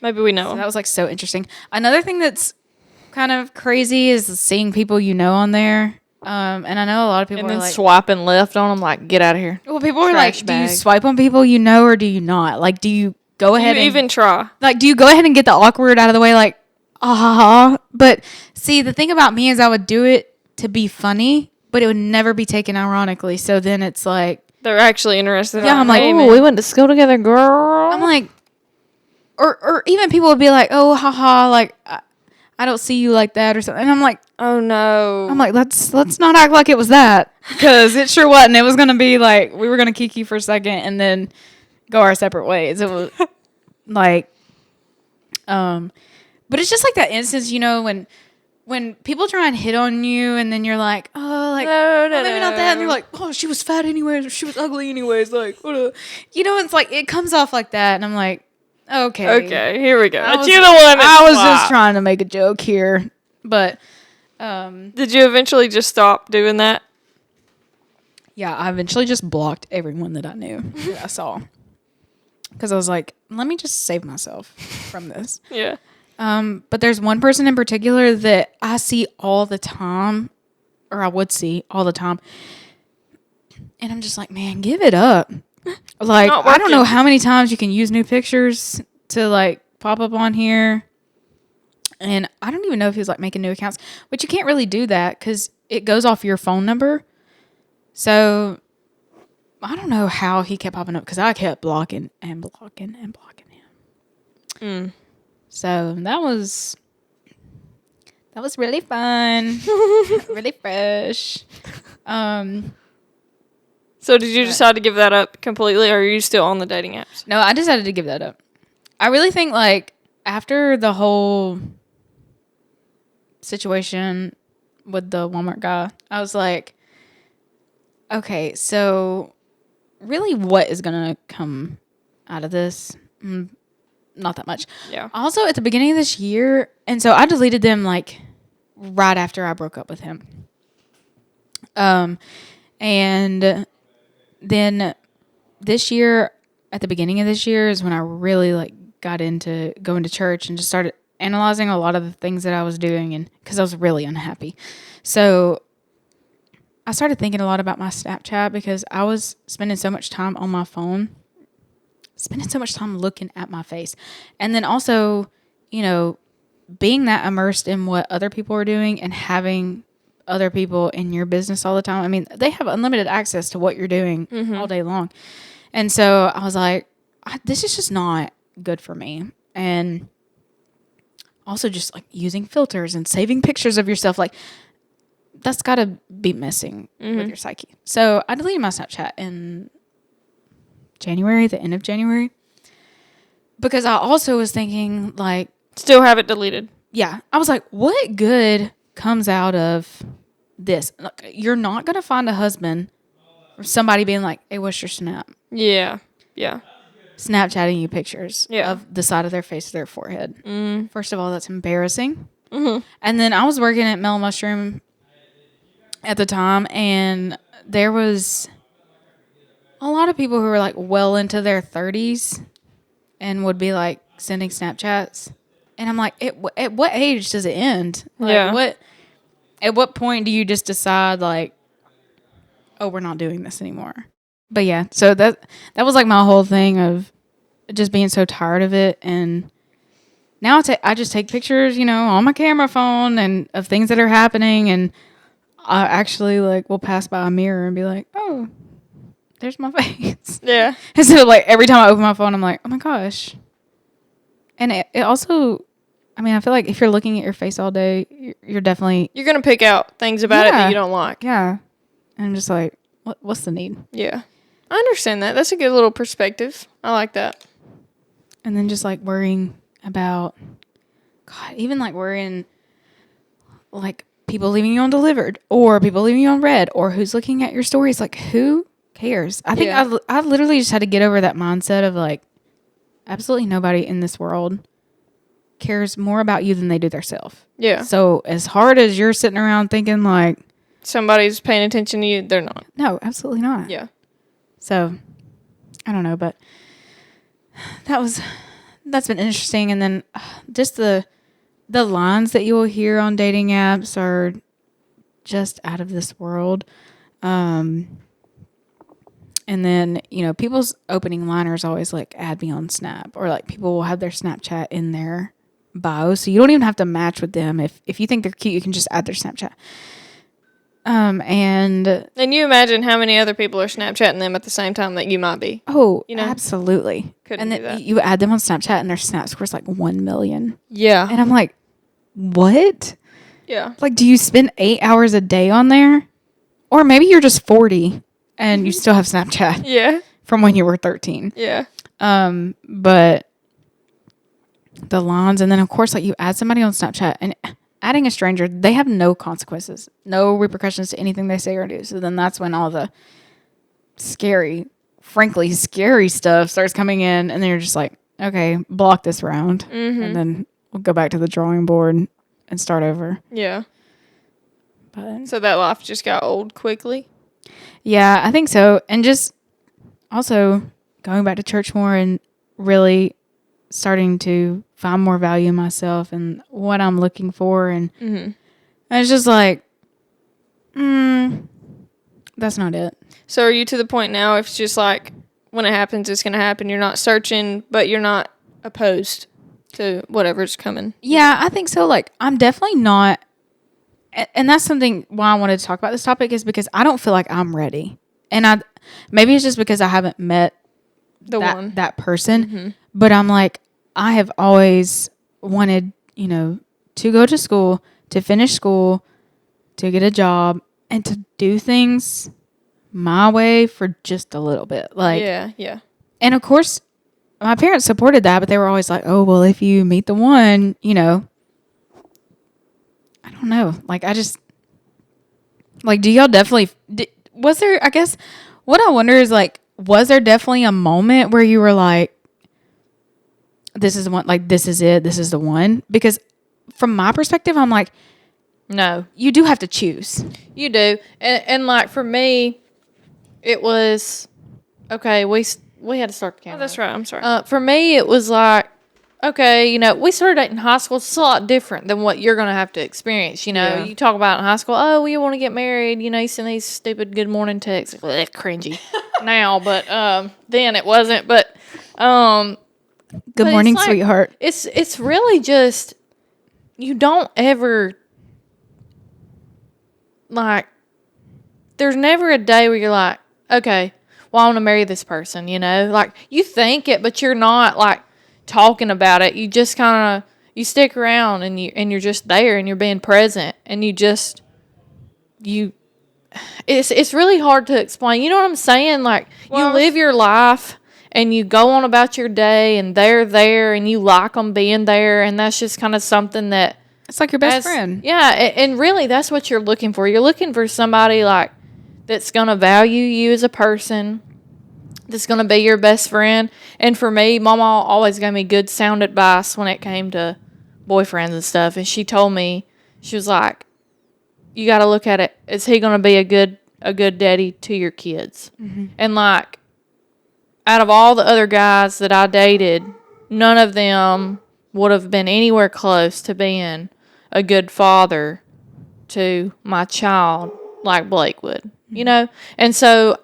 Maybe we know so him. that was like so interesting. Another thing that's kind of crazy is seeing people you know on there. And I know a lot of people And are then like, swiping left on them, like, get out of here. well, people are Trash like, do you bag. swipe on people you know or do you not? Like, do you go ahead You and even try. like, do you go ahead and get the awkward out of the way? Like, But see, the thing about me is I would do it to be funny, but it would never be taken ironically. So then it's like, They're actually interested. Yeah, I'm like, hey, Oh, man. we went to school together, girl. I'm like, or even people would be like, oh, haha, like, I don't see you like that or something. And I'm like, Oh no. let's not act like it was that, because it sure wasn't. It was gonna be like we were gonna kiki for a second and then go our separate ways. It was like, but it's just like that instance, you know, when people try and hit on you and then you're like, oh, like No, oh, maybe not that, and you're like, oh, she was fat anyways, or she was ugly anyways, like, what you know, it's like it comes off like that, and I'm like, okay, Okay, here we go. I was- You're the one. I was just trying to make a joke here, but Did you eventually just stop doing that? yeah, I eventually just blocked everyone that I knew that I saw, because I was like, let me just save myself from this. Yeah. But there's one person in particular that I see all the time, or I would see all the time, and I'm just like, man, give it up. Like, Not I don't know working. how many times you can use new pictures to like pop up on here. And I don't even know if he was like making new accounts, but you can't really do that because it goes off your phone number. So I don't know how he kept popping up, because I kept blocking and blocking and blocking him. So that was really fun, really fresh. So So did you decide to give that up completely, or are you still on the dating apps? No, I decided to give that up. I really think, like, after the whole situation with the Walmart guy, I was like, okay, so really what is going to come out of this? Not that much. Yeah. Also, at the beginning of this year, and so I deleted them, like, right after I broke up with him. And then this year, at the beginning of this year, is when I really, like, got into going to church and just started analyzing a lot of the things that I was doing, and because I was really unhappy. So I started thinking a lot about my Snapchat because I was spending so much time on my phone, spending so much time looking at my face. And then also, you know, being that immersed in what other people are doing and having other people in your business all the time. I mean, they have unlimited access to what you're doing all day long. And so I was like, this is just not good for me. And also just like using filters and saving pictures of yourself, like that's got to be messing with your psyche. So I deleted my Snapchat in January, the end of January, because I also was thinking, like, Still have it deleted. yeah, I was like, what good comes out of this? Look, you're not going to find a husband or somebody being like, hey, what's your Snap? Yeah. Yeah. Snapchatting you pictures Yeah. of the side of their face or their forehead. First of all, that's embarrassing. And then I was working at Mellow Mushroom at the time, and there was a lot of people who were like well into their 30s and would be like sending Snapchats. And I'm like, at what age does it end? Like, Yeah. At what point do you just decide, like, oh, we're not doing this anymore? But yeah, so that was like my whole thing of just being so tired of it. And now I just take pictures, you know, on my camera phone and of things that are happening. And I actually like will pass by a mirror and be like, oh, there's my face. Yeah. And so like every time I open my phone, I'm like, oh my gosh. And it also, I mean, I feel like if you're looking at your face all day, you're definitely, You're going to pick out things about it that you don't like. yeah. And I'm just like, what's the need? Yeah. I understand that. That's a good little perspective. I like that. And then just like worrying about, God, even like worrying like people leaving you undelivered or people leaving you unread or who's looking at your stories. Like, who cares? I think Yeah. I literally just had to get over that mindset of like, absolutely nobody in this world cares more about you than they do themselves. Yeah. So as hard as you're sitting around thinking like, Somebody's paying attention to you, they're not. no, absolutely not. Yeah. So I don't know, but that's been interesting. And then just the lines that you will hear on dating apps are just out of this world. And then, you know, people's opening liners always like add me on Snap, or like people will have their Snapchat in their bio. So you don't even have to match with them. If you think they're cute, you can just add their Snapchat. And you imagine how many other people are Snapchatting them at the same time that you might be. oh, You know? absolutely. Couldn't And do then that. you add them on Snapchat and their Snap score's like 1 million. Yeah. And I'm like, what? Yeah. Like, do you spend 8 hours a day on there? Or maybe you're just 40 and you still have Snapchat Yeah. from when you were 13. Yeah. But the lines, and then of course, like you add somebody on Snapchat and adding a stranger, they have no consequences, no repercussions to anything they say or do. So then that's when all the frankly scary stuff starts coming in, and then you're just like, okay, block this round. And then we'll go back to the drawing board and start over. Yeah. But So that life just got old quickly. yeah, I think so. And just also going back to church more and really starting to find more value in myself and what I'm looking for. And it's just like, that's not it. So are you to the point now, if it's just like, when it happens, it's going to happen. You're not searching, but you're not opposed to whatever's coming. Yeah, I think so. Like, I'm definitely not. And that's something why I wanted to talk about this topic, is because I don't feel like I'm ready. And maybe it's just because I haven't met that person. But I'm like, I have always wanted, you know, to go to school, to finish school, to get a job, and to do things my way for just a little bit. Like, yeah. and of course, my parents supported that, but they were always like, oh, well, if you meet the one, you know, I don't know. Like, I just, like, do y'all definitely, was there, I guess, what I wonder is, like, was there definitely a moment where you were like, this is the one, like, this is it, this is the one? Because from my perspective, I'm like, No, you do have to choose. you do. And like for me, it was okay. We had to start the Oh, camera. that's right. I'm sorry. For me, it was like, okay, you know, we started dating in high school. It's a lot different than what you're going to have to experience. You know, Yeah. you talk about in high school, oh, we want to get married. You know, you send these stupid good morning texts. Like, cringy now, but then it wasn't. But Good But morning, it's like- sweetheart. it's really just, you don't ever, like, there's never a day where you're like, okay, well, I want to marry this person, you know? Like, you think it, but you're not, like, talking about it. You just kind of, you stick around and you're just there and you're being present and it's really hard to explain. You know what I'm saying? Like, Well, you live your life and you go on about your day and they're there and you like them being there, and that's just kind of something that, It's like your best friend. yeah, and really that's what you're looking for. You're looking for somebody like that's going to value you as a person, that's going to be your best friend. And for me, Mama always gave me good sound advice when it came to boyfriends and stuff. And she told me, she was like, you got to look at it, is he going to be a good daddy to your kids? Mm-hmm. And like, out of all the other guys that I dated, none of them would have been anywhere close to being a good father to my child like Blake would, you know? And so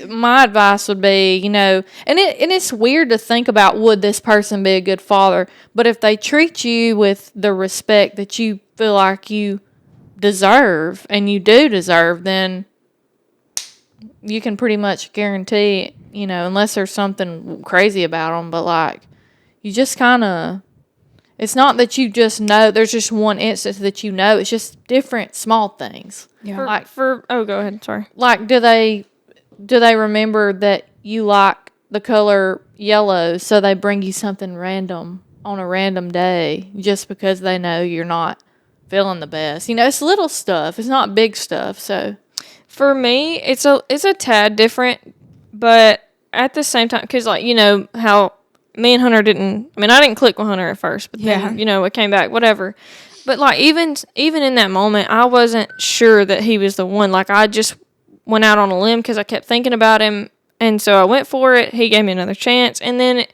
my advice would be, you know, and it's weird to think about, would this person be a good father? But if they treat you with the respect that you feel like you deserve, and you do deserve, then you can pretty much guarantee, you know, unless there's something crazy about them, but like, you just kind of, it's not that you just know, there's just one instance that you know, it's just different small things. Yeah. Oh, go ahead. Sorry. Like, do they remember that you like the color yellow, so they bring you something random on a random day just because they know you're not feeling the best? You know, it's little stuff. It's not big stuff. So For me, it's a tad different, but at the same time, because, like, you know how me and Hunter didn't, I mean, I didn't click with Hunter at first, but then, you know, it came back, whatever. But, like, even in that moment, I wasn't sure that he was the one. Like, I just went out on a limb because I kept thinking about him, and so I went for it. He gave me another chance, and then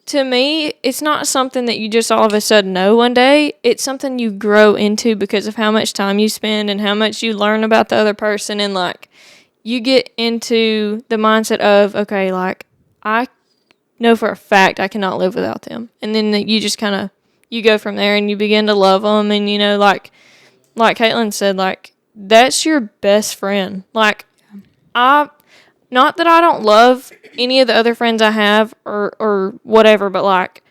to me, it's not something that you just all of a sudden know one day. It's something you grow into because of how much time you spend and how much you learn about the other person. And, like, you get into the mindset of, okay, like, I know for a fact I cannot live without them. And then you just kind of, you go from there and you begin to love them. And, you know, like Caitlin said, like, that's your best friend. Like, not that I don't love any of the other friends I have or whatever, but, like,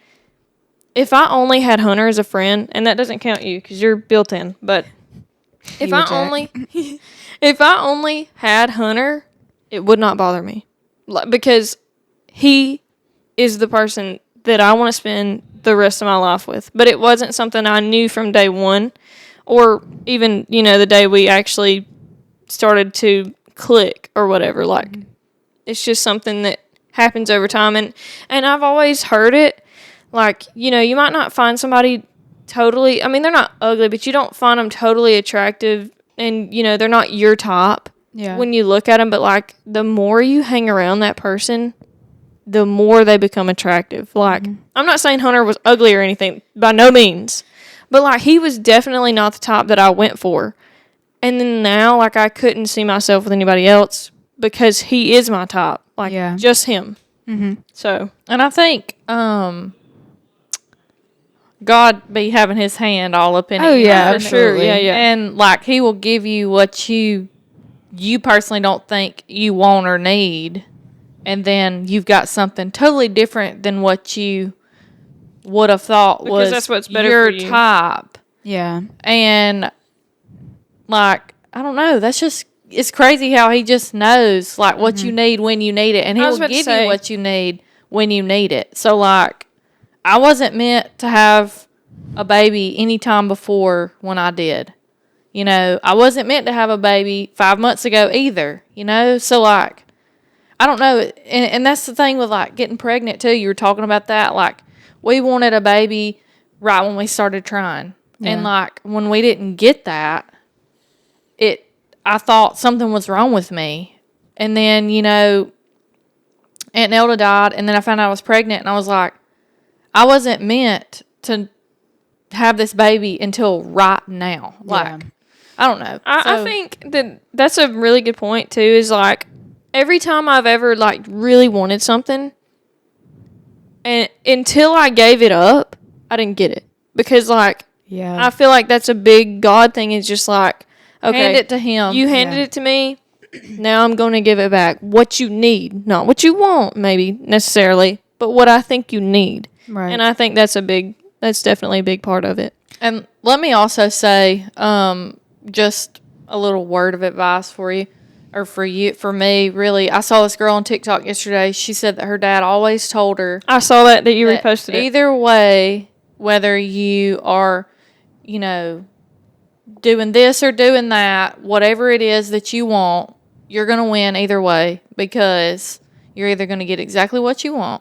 if I only had Hunter as a friend, and that doesn't count you because you're built in, but if I only had Hunter, it would not bother me, like, because he is the person that I want to spend the rest of my life with. But it wasn't something I knew from day one, or even, you know, the day we actually started to click or whatever. Like, it's just something that happens over time. And I've always heard it, like, you know, you might not find somebody totally, I mean, they're not ugly, but you don't find them totally attractive, and, you know, they're not your top when you look at them. But, like, the more you hang around that person, the more they become attractive. Like, I'm not saying Hunter was ugly or anything, by no means, but, like, he was definitely not the top that I went for. And then now, like, I couldn't see myself with anybody else because he is my top. Like, just him. Mm-hmm. So, and I think God be having his hand all up in it. Oh, yeah, for sure. absolutely. Yeah. And, like, he will give you what you personally don't think you want or need. And then you've got something totally different than what you would have thought was that's what's better your for you. type. Yeah. And, like, I don't know. That's just it's crazy how he just knows, like, what you need when you need it. And he I was will about to give say. you what you need when you need it. So, like, I wasn't meant to have a baby any time before when I did. You know, I wasn't meant to have a baby 5 months ago either, you know? So, like, I don't know. And that's the thing with, like, getting pregnant, too. You were talking about that. Like, we wanted a baby right when we started trying. Yeah. And, like, when we didn't get that, I thought something was wrong with me. And then, you know, Aunt Nelda died, and then I found out I was pregnant, and I was like, I wasn't meant to have this baby until right now. Like, I don't know. I think that's a really good point too. Is like every time I've ever like really wanted something, and until I gave it up, I didn't get it because like I feel like that's a big God thing. Is just like okay, hand it to him. You handed it to me. Now I'm going to give it back. What you need, not what you want, maybe necessarily, but what I think you need. Right. And I think that's definitely a big part of it. And let me also say, just a little word of advice for you, or for me, really. I saw this girl on TikTok yesterday. She said that her dad always told her. I saw that you that reposted it. Either way, whether you are, you know, doing this or doing that, whatever it is that you want, you're going to win either way because you're either going to get exactly what you want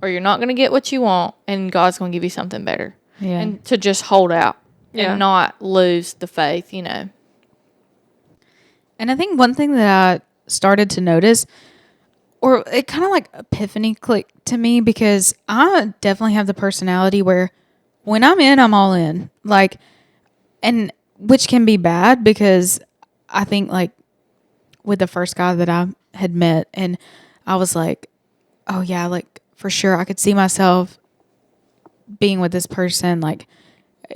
or you're not going to get what you want and God's going to give you something better. Yeah. And to just hold out and not lose the faith, you know. And I think one thing that I started to notice, or it kind of like epiphany clicked to me, because I definitely have the personality where when I'm in, I'm all in. Like, and which can be bad because I think like with the first guy that I had met, and I was like, oh yeah, like for sure I could see myself being with this person. Like,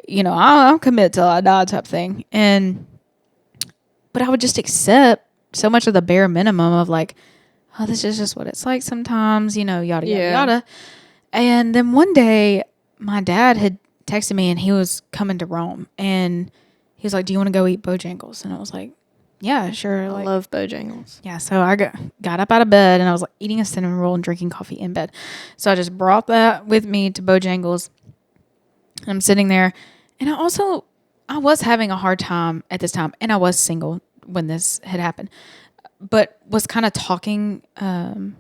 you know, I'll commit till I die type thing. But I would just accept so much of the bare minimum of like, oh, this is just what it's like sometimes, you know, yada, yada, yada. And then one day my dad had texted me and he was coming to Rome and he was like, do you want to go eat Bojangles? And I was like, yeah, sure. I Like, love Bojangles. yeah, so I got up out of bed and I was like eating a cinnamon roll and drinking coffee in bed. So I just brought that with me to Bojangles. I'm sitting there, and I was having a hard time at this time, and I was single when this had happened, but was kind of talking to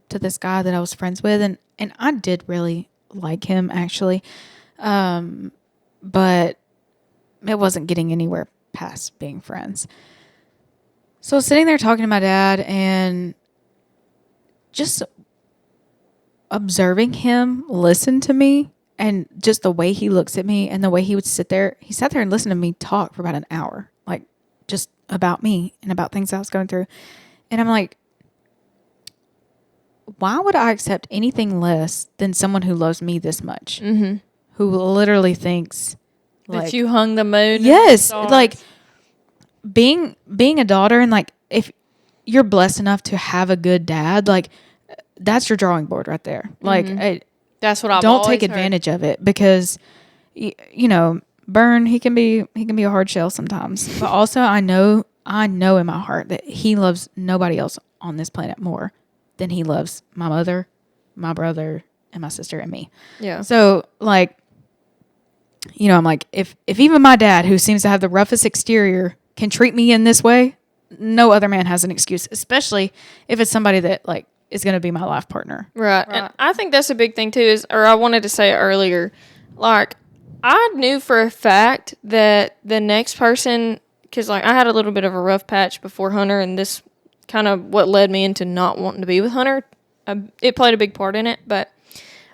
this guy that I was friends with, and I did really like him actually, but it wasn't getting anywhere past being friends. So I was sitting there talking to my dad and just observing him listen to me, and just the way he looks at me and the way he would sit there. He sat there and listened to me talk for about an hour, like just about me and about things I was going through. And I'm like, why would I accept anything less than someone who loves me this much? Mm-hmm. Who literally thinks That like, you hung the moon. yes, like being a daughter, and like if you're blessed enough to have a good dad, like that's your drawing board right there. Like that's what I don't take advantage of it, because you know, Bern, he can be a hard shell sometimes, but also I know in my heart that he loves nobody else on this planet more than he loves my mother, my brother, and my sister and me. Yeah. So like, you know, I'm like, if even my dad, who seems to have the roughest exterior, can treat me in this way, no other man has an excuse, especially if it's somebody that like is going to be my life partner. Right. And I think that's a big thing too, or I wanted to say it earlier, like I knew for a fact that the next person, because like I had a little bit of a rough patch before Hunter, and this kind of what led me into not wanting to be with Hunter. It played a big part in it, but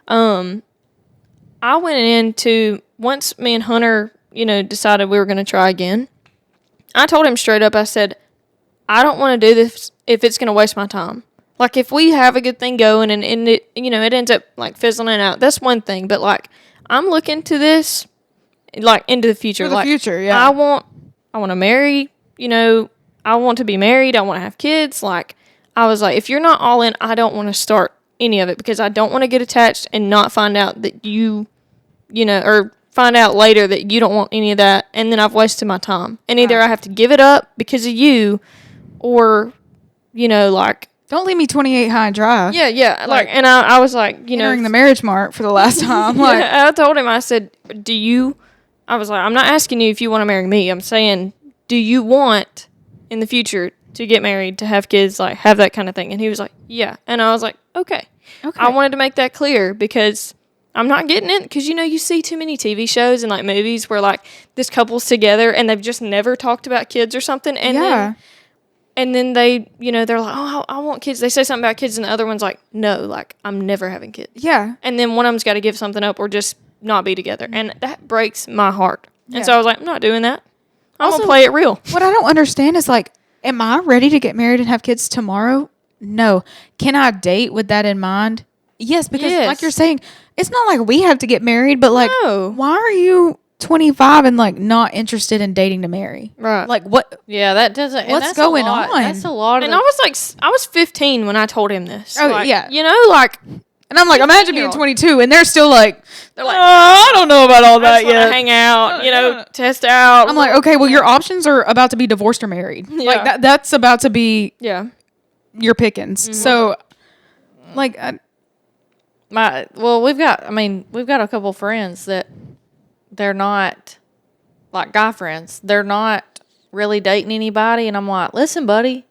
I went into, once me and Hunter, you know, decided we were going to try again, I told him straight up, I said, I don't want to do this if it's going to waste my time. Like, if we have a good thing going and it, you know, it ends up, like, fizzling out, that's one thing. But, like, I'm looking to this, like, into the future. For the like, future, yeah. I want to marry, you know, I want to be married. I want to have kids. Like, I was like, if you're not all in, I don't want to start any of it, because I don't want to get attached and not find out that you know, or find out later that you don't want any of that, and then I've wasted my time. And either I have to give it up because of you, or, like, Don't leave me 28 high and dry. yeah. Like, and I was like, Entering the marriage mark for the last time. Like, I told him, I said, I was like, I'm not asking you if you want to marry me. I'm saying, do you want in the future to get married, to have kids, like have that kind of thing? And he was like, yeah. And I was like, okay. I wanted to make that clear because I'm not getting it. Because, you see too many TV shows and like movies where like this couple's together and they've just never talked about kids or something. And then they, they're like, oh, I want kids. They say something about kids and the other one's like, no, like I'm never having kids. Yeah. And then one of them's got to give something up or just not be together. And that breaks my heart. And so I was like, I'm not doing that. I'm going to play it real. What I don't understand is like, am I ready to get married and have kids tomorrow? No. Can I date with that in mind? Yes, because like you're saying, it's not like we have to get married, but like, why are you 25 and like not interested in dating to marry? Right. Like what? Yeah, that doesn't. What's going on? That's a lot. And I was like, I was 15 when I told him this. Oh, like, yeah. Like. And I'm like, imagine being 22 and they're still like, oh, I don't know about all that yet. Hang out, test out. I'm like, okay, well, your options are about to be divorced or married. Yeah. Like that's about to be your pickings. Mm-hmm. So, like, we've got a couple friends that they're not like guy friends. They're not really dating anybody, and I'm like, listen, buddy,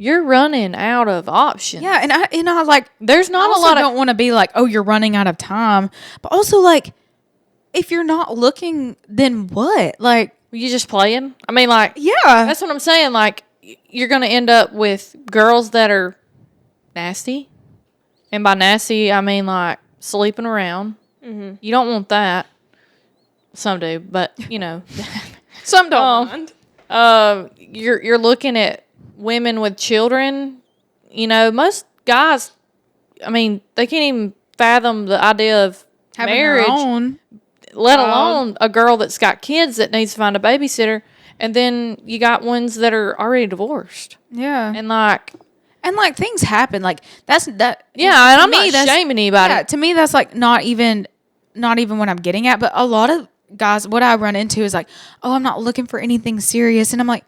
you're running out of options. yeah, and I like, there's not a lot of. Don't want to be like, oh, you're running out of time, but also like, if you're not looking, then what? Like, You just playing? I mean, like, yeah, that's what I'm saying. Like, you're going to end up with girls that are nasty. And by nasty, I mean, like, sleeping around. Mm-hmm. You don't want that. Some do, but, some don't mind. You're looking at women with children. Most guys, I mean, they can't even fathom the idea of having marriage. their own. Let alone a girl that's got kids that needs to find a babysitter. And then you got ones that are already divorced. Yeah. And like things happen. Like that's that. Yeah, and I'm not shaming anybody. Yeah, to me that's like not even what I'm getting at. But a lot of guys, what I run into is like, oh, I'm not looking for anything serious. And I'm like,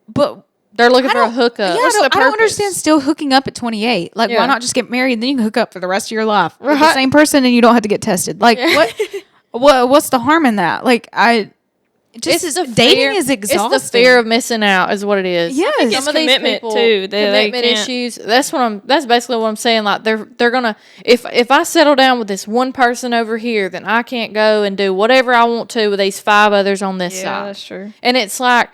but they're looking for a hookup. Yeah, I don't understand still hooking up at 28. Like, why not just get married and then you can hook up for the rest of your life with the same person and you don't have to get tested? Like, what's the harm in that? Like, dating is exhausting. It's the fear of missing out is what it is. Yes. It's Some of commitment these people, too. Commitment issues. That's basically what I'm saying. Like they're gonna if I settle down with this one person over here, then I can't go and do whatever I want to with these 5 others on this side. Yeah, that's true. And it's like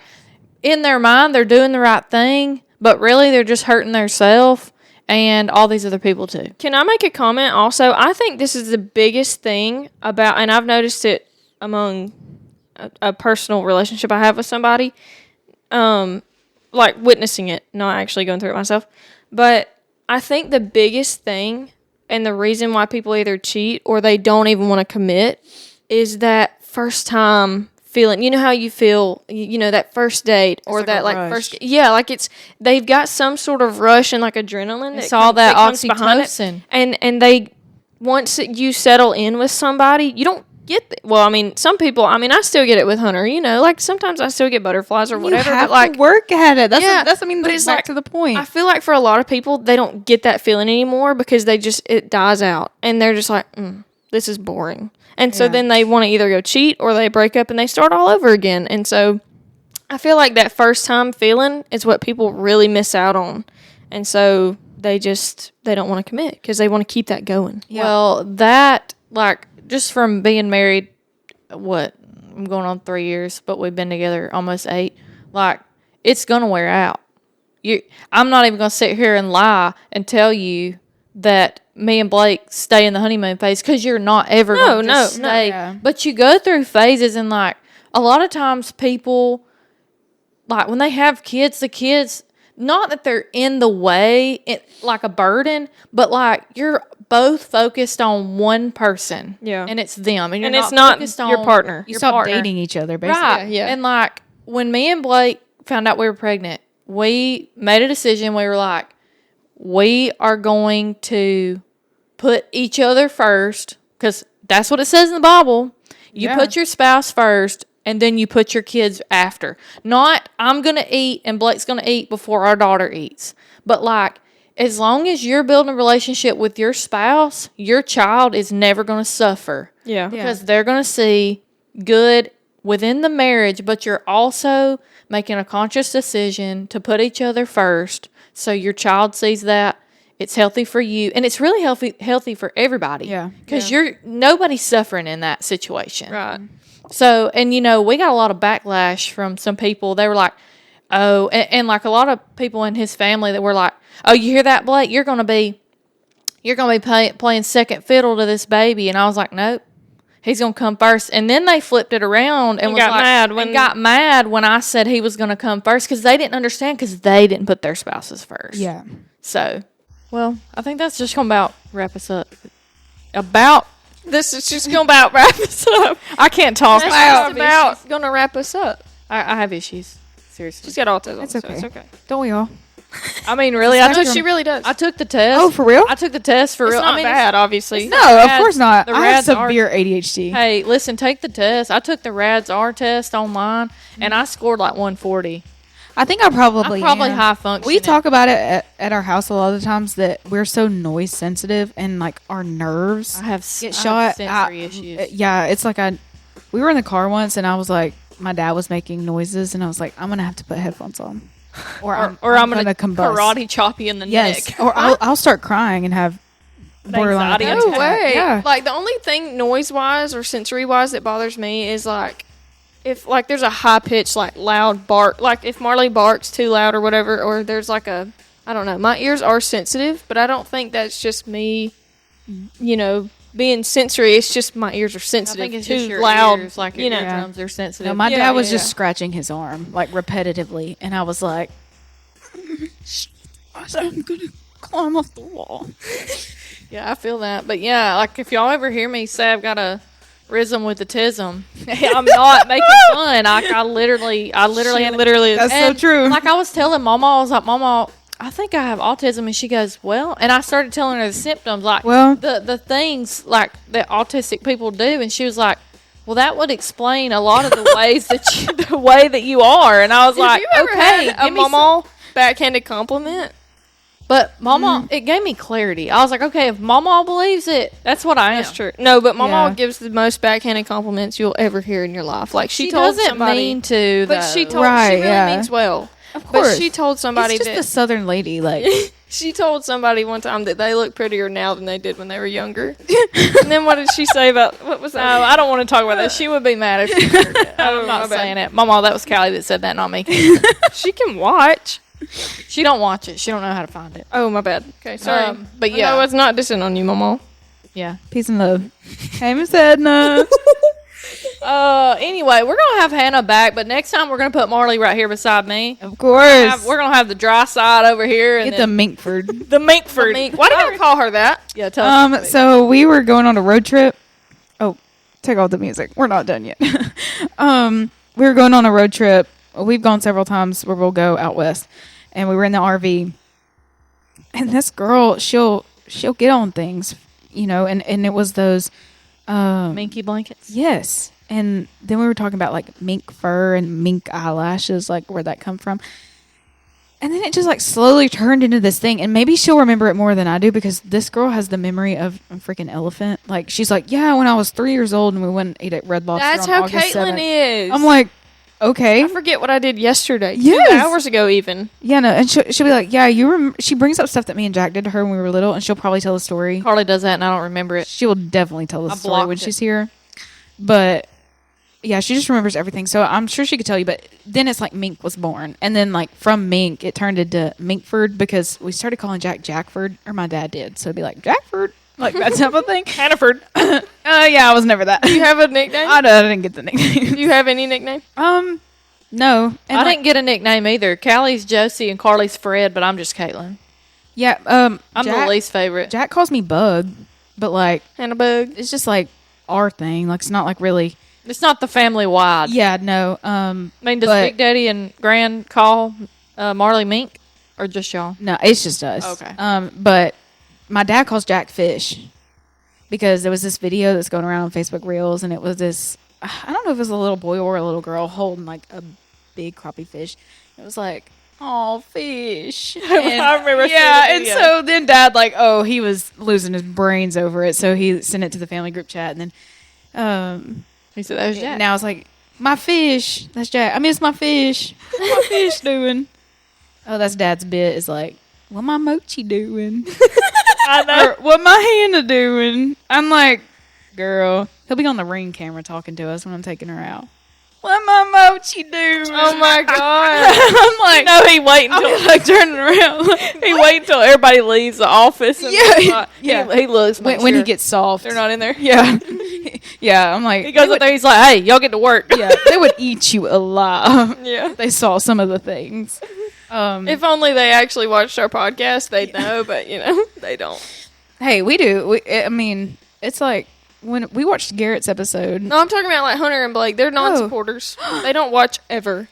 in their mind they're doing the right thing, but really they're just hurting themselves and all these other people too. Can I make a comment also? I think this is the biggest thing about, and I've noticed it among a personal relationship I have with somebody, like witnessing it, not actually going through it myself. But I think the biggest thing and the reason why people either cheat or they don't even want to commit is that first time feeling. You know how you feel, that first date or like that a like rush. first, like they've got some sort of rush and like adrenaline. It's all that comes behind it. oxytocin. And they, once you settle in with somebody, you don't get some people, I still get it with Hunter, like sometimes I still get butterflies or whatever, you have but like to work at it. But it's back like, to the point. I feel like for a lot of people they don't get that feeling anymore because it dies out and they're just like, this is boring. And so then they want to either go cheat or they break up and they start all over again. And so I feel like that first time feeling is what people really miss out on. And so they don't want to commit because they want to keep that going. Yeah. Well, that, like, just from being married, I'm going on 3 years, but we've been together almost 8. Like, it's going to wear out. I'm not even going to sit here and lie and tell you that me and Blake stay in the honeymoon phase because you're not ever going to stay. Yeah. But you go through phases, and, like, a lot of times people, like, when they have kids, the kids, not that they're in the way, like a burden, but, like, you're both focused on one person. Yeah. And it's them. And, it's not focused your on partner. You stop dating each other, basically. Right. Yeah. And, like, when me and Blake found out we were pregnant, we made a decision. We were like, we are going to put each other first because that's what it says in the Bible. You put your spouse first and then you put your kids after. Not, I'm going to eat and Blake's going to eat before our daughter eats. But like, as long as you're building a relationship with your spouse, your child is never going to suffer. Yeah. Because they're going to see good within the marriage, but you're also making a conscious decision to put each other first. So your child sees that. It's healthy for you, and it's really healthy for everybody. Yeah. Because nobody's suffering in that situation. Right. So, and we got a lot of backlash from some people. They were like, oh, and like a lot of people in his family that were like, oh, you hear that, Blake? You're gonna be playing second fiddle to this baby. And I was like, nope, he's gonna come first. And then they flipped it around and got mad when I said he was gonna come first, because they didn't understand, because they didn't put their spouses first. Yeah. So, well, I think that's just gonna about wrap us up. This is just going to about wrap us up. I can't talk. That's just about going to wrap us up. I have issues. Seriously. She's got autism. It's So okay. it's okay. Don't we all? I mean, really, No, she really does. I took the test. Oh, for real? I took the test for It's real. not I mean, bad, obviously. No, rads- of course not. the I have rads are- severe ADHD. Hey, listen, take the test. I took the RADS-R test online, and I scored like 140. I think I probably I'm probably am. high functioning. We talk about it at our house a lot of the times, that we're so noise sensitive and like our nerves I have get I shot. have sensory issues. Yeah, it's like we were in the car once and I was like, my dad was making noises and I was like, I'm gonna have to put headphones on, or I'm gonna combust. karate chop you in the Yes, neck. or I'll start crying and have borderline anxiety panic No attack. way. Yeah. Like, the only thing noise-wise or sensory-wise that bothers me is, like, if, like, there's a high-pitched, like, loud bark. Like, if Marley barks too loud or whatever, or there's, like, I don't know. My ears are sensitive, but I don't think that's just me, being sensory. It's just my ears are I sensitive. think it's too just your loud. ears, like you your know. eardrums are sensitive. No, my Yeah, dad was yeah. just scratching his arm like repetitively, and I was like, I'm gonna climb off the wall. Yeah, I feel that. But yeah, like if y'all ever hear me say I've got a rhythm with the tism, I'm not making fun. I literally Literally. That's so And, true. Like I was telling Mama, I was like, Mama, I think I have autism, and she goes, well, and I started telling her the symptoms, like Well- the things like that autistic people do, and she was like, well, that would explain a lot of the ways the way that you are, and I was Have like, you ever okay, had a give me some- mama backhanded compliment? But Mama, it gave me clarity. I was like, okay, if Mama believes it, that's what I am. That's true. No, but Mama Yeah. gives the most backhanded compliments you'll ever hear in your life. Like, she told doesn't somebody, mean to, but she though. told Right, she really yeah. means well. Of But course. she told somebody it's just that the southern lady, like she told somebody one time that they look prettier now than they did when they were younger. And then what did she say about what was No, that? I don't want to talk about that. She would be mad if she heard it. I'm my not bad. saying it. Mama, that was Callie that said that, not me. She can watch. She don't watch it. She don't know how to find it. Oh, my bad. Okay, sorry. But yeah. No, it's not dissing on you, Mama. Yeah. peace and love. Hey, Miss Edna. Anyway, we're gonna have Hannah back, but next time we're gonna put Marley right here beside me. Of course. We're gonna have the dry side over here and Get the then Minkford. the Minkford. Why do you call her that? Yeah, tell us. So we were going on a road trip. Oh, take off the music. We're not done yet. We were going on a road trip. We've gone several times where we'll go out west, and we were in the RV. And this girl, she'll get on things, and it was those. Minky blankets. Yes. And then we were talking about like mink fur and mink eyelashes, like where that come from. And then it just like slowly turned into this thing. And maybe she'll remember it more than I do, because this girl has the memory of a freaking elephant. Like she's like, yeah, when I was 3 years old and we went and ate at Red Lobster. That's on how August Caitlin 7th. is. I'm like, okay. I forget what I did yesterday. Yes. 2 hours ago, even. Yeah, no. And she'll be like, yeah, she brings up stuff that me and Jack did to her when we were little, and she'll probably tell the story. Carly does that and I don't remember it. She will definitely tell the I story blocked when it. she's here. But yeah, she just remembers everything. So I'm sure she could tell you. But then it's like Mink was born. And then like from Mink, it turned into Minkford, because we started calling Jack Jackford, or my dad did. So it'd be like, Jackford. Like that type of thing. Hannaford. Yeah, I was never that. Do you have a nickname? I didn't get the nickname. Do you have any nickname? No. And I like, didn't get a nickname either. Callie's Josie and Carly's Fred, but I'm just Caitlin. Yeah. I'm Jack, the least favorite. Jack calls me Bug, but like, Hannah Bug. it's just like our thing. Like, it's not like really. It's not the family wide. Yeah, no. I mean, does but- Big Daddy and Grand call Marley Mink, or just y'all? No, it's just us. Okay. But my dad calls Jack Fish, because there was this video that's going around on Facebook Reels, and it was this I don't know if it was a little boy or a little girl holding like a big crappie fish. It was like, oh, fish. And, I remember seeing yeah, the and video. so then Dad like, oh, he was losing his brains over it, so he sent it to the family group chat, and then He said, "There's Jack." now it's like, my fish. That's Jack. I miss my fish. What's my fish doing? Oh, that's Dad's bit. Is like, what my mochi doing? I know. Or what my Hannah doing? I'm like, girl. He'll be on the Ring camera talking to us when I'm taking her out. What my mochi doing? Oh my god. I'm like, No, he wait I'm until like turning around. he wait until everybody leaves the office. And Yeah. He looks when he gets soft. they're not in there. Yeah. Yeah. I'm like, He goes up there. He's like, "Hey, y'all get to work." yeah, they would eat you alive. Yeah. They saw some of the things. If only they actually watched our podcast, they'd know. But they don't. Hey, we do. I mean, it's like when we watched Garrett's episode. No, I'm talking about like Hunter and Blake. They're non-supporters. They don't watch ever.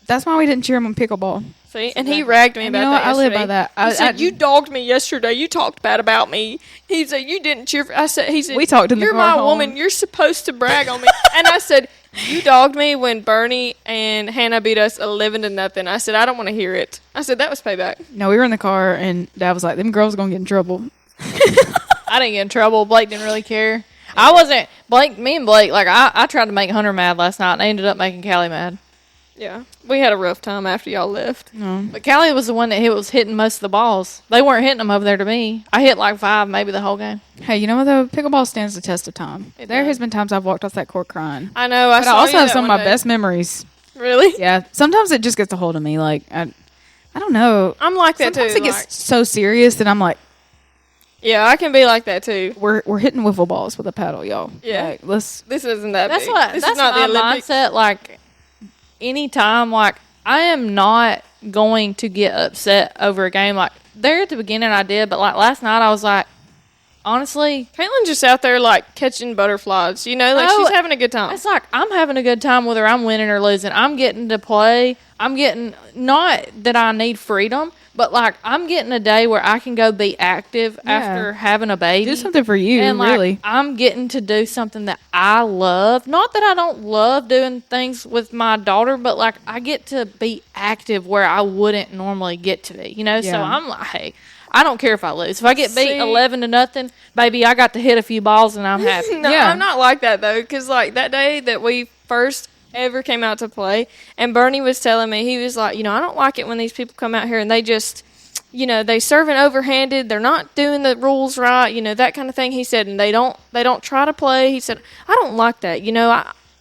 That's why we didn't cheer him on pickleball. See, and he ragged me And about you know that. what? I live yesterday. by that. He said, "You dogged me yesterday. You talked bad about me." He said, "You didn't cheer." He said, We talked in the "You're car my home." woman. You're supposed to brag on me." And I said, "You dogged me when Bernie and Hannah beat us 11-0." I said, "I don't want to hear it." I said, "That was payback." No, we were in the car, and Dad was like, "Them girls gonna get in trouble." I didn't get in trouble. Blake didn't really care. I wasn't Blake. Me and Blake, like I tried to make Hunter mad last night, and I ended up making Callie mad. Yeah, we had a rough time after y'all left. No. But Callie was the one that was hitting most of the balls. They weren't hitting them over there to me. I hit like 5, maybe the whole game. Hey, you know what though? Pickleball stands the test of time. It There does. has been times I've walked off that court crying. I know. But I also have some of my best memories. Really? Yeah. Sometimes it just gets a hold of me. Like I don't know. I'm like that Sometimes too. it gets so serious that I'm like, yeah, I can be like that too. we're hitting wiffle balls with a paddle, y'all. Yeah. Like, let's. This isn't that. That's big. what. This That's is not my the Olympics. mindset. Like anytime, like I am not going to get upset over a game. Like there at the beginning, I did, but like last night, I was like, honestly, Caitlin's just out there like catching butterflies. Like No, she's having a good time. it's like I'm having a good time whether I'm winning or losing. I'm getting to play. I'm getting not that I need freedom, but like I'm getting a day where I can go be active after having a baby. Do something for you, And like, really. I'm getting to do something that I love. Not that I don't love doing things with my daughter, but like I get to be active where I wouldn't normally get to be. So Yeah. I'm like, hey, I don't care if I lose. If I get beat See? 11-0, baby, I got to hit a few balls and I'm happy. No, Yeah. I'm not like that though, because like that day that we first ever came out to play, and Bernie was telling me, he was like, I don't like it when these people come out here and they just, they serving overhanded, they're not doing the rules right, that kind of thing. He said, and they don't try to play. He said, I don't like that.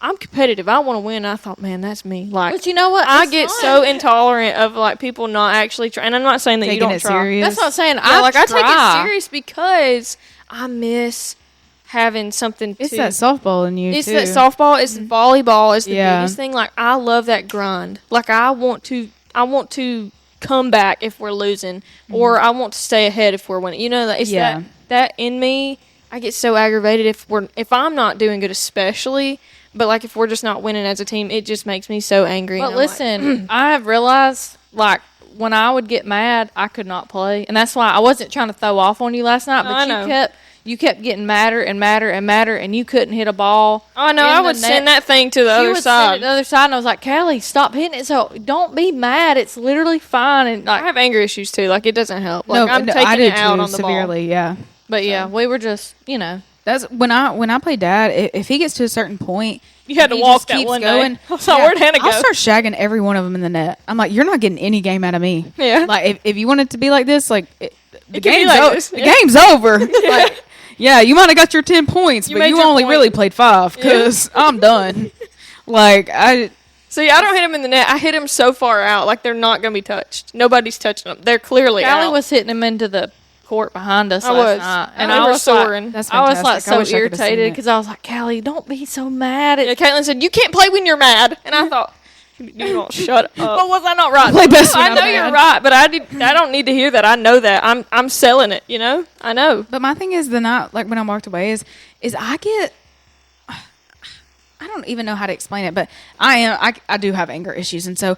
I'm competitive. I want to win. I thought, man, that's me. Like, But you know what? I It's get fun. so intolerant of like people not actually trying. And I'm not saying that Taking you don't it try. serious. That's what I'm saying. Yeah, I I take it try. serious because I miss having something. It's to, that softball in you It's too. that softball. It's volleyball. It's the Yeah. biggest thing. Like I love that grind. Like I want to come back if we're losing, or I want to stay ahead if we're winning. It's Yeah. that in me. I get so aggravated if I'm not doing good, especially. But like if we're just not winning as a team, it just makes me so angry. But and I'm like, listen, I have realized, like, when I would get mad, I could not play. And that's why I wasn't trying to throw off on you last night, No, I but know. you kept getting madder and madder and madder, and you couldn't hit a ball. oh no, in I the would net. send that thing to the You other would send it side. to the other side, and I was like, Callie, stop hitting it. So don't be mad. It's literally fine. And I like, have anger issues too. Like it doesn't help. Like I'm taking I do it out too, on the ball. severely. Yeah. but yeah, we were just, That's when I play Dad. If he gets to a certain point, You had to he walk just that keeps one going. day. I was like, where'd Hannah go? I'll start shagging every one of them in the net. I'm like, you're not getting any game out of me. Yeah. Like if you want it to be like this, like the can be game's like over. this, The yeah. game's over. Like, yeah, you might have got your 10 points, You but made you your only point. really played 5 because I'm done. Like See, I don't hit them in the net. I hit them so far out, like they're not going to be touched. Nobody's touching them. They're clearly Callie out. was hitting him into the court behind us I last was. night. And I they were was soaring. that's I was fantastic. like I so wish I could've seen irritated it. because I was like, Callie, don't be so mad. Yeah, Caitlin said, you can't play when you're mad. And I thought, you don't shut up. But was I not right? play best when I I'm know mad. you're right, but I don't need to hear that. I know that. I'm selling it, I know. But my thing is the night, like when I walked away, is I don't even know how to explain it, but I do have anger issues, and so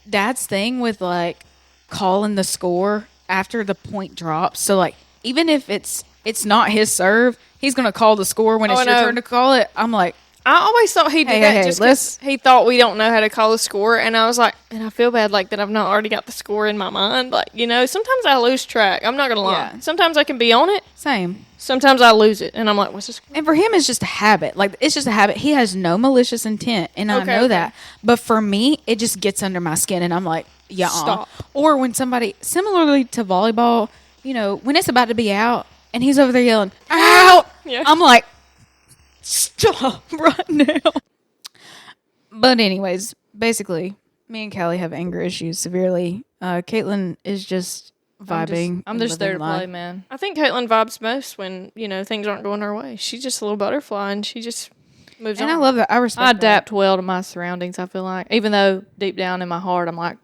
Dad's thing with like calling the score after the point drops. So like even if it's not his serve, he's gonna call the score when Oh, it's I your know. turn to call it. I'm like, I always thought he did that just because he thought we don't know how to call a score. And I was like, and I feel bad like that I've not already got the score in my mind. Like, you know, sometimes I lose track. I'm not going to lie. Yeah. Sometimes I can be on it. Same. Sometimes I lose it. And I'm like, what's the score? And for him, it's just a habit. Like, it's just a habit. He has no malicious intent, and I know that. But for me, it just gets under my skin, and I'm like, yeah, Stop. Or when somebody, similarly to volleyball, you know, when it's about to be out, and he's over there yelling, out! Yeah. I'm like, stop right now. But anyways, basically, me and Callie have anger issues severely. Caitlin is just vibing. I'm just there to living life. play, man. I think Caitlin vibes most when, you know, things aren't going her way. She's just a little butterfly and she just moves And on. I love that. I respect I adapt well to my surroundings, I feel like. Even though deep down in my heart, I'm like,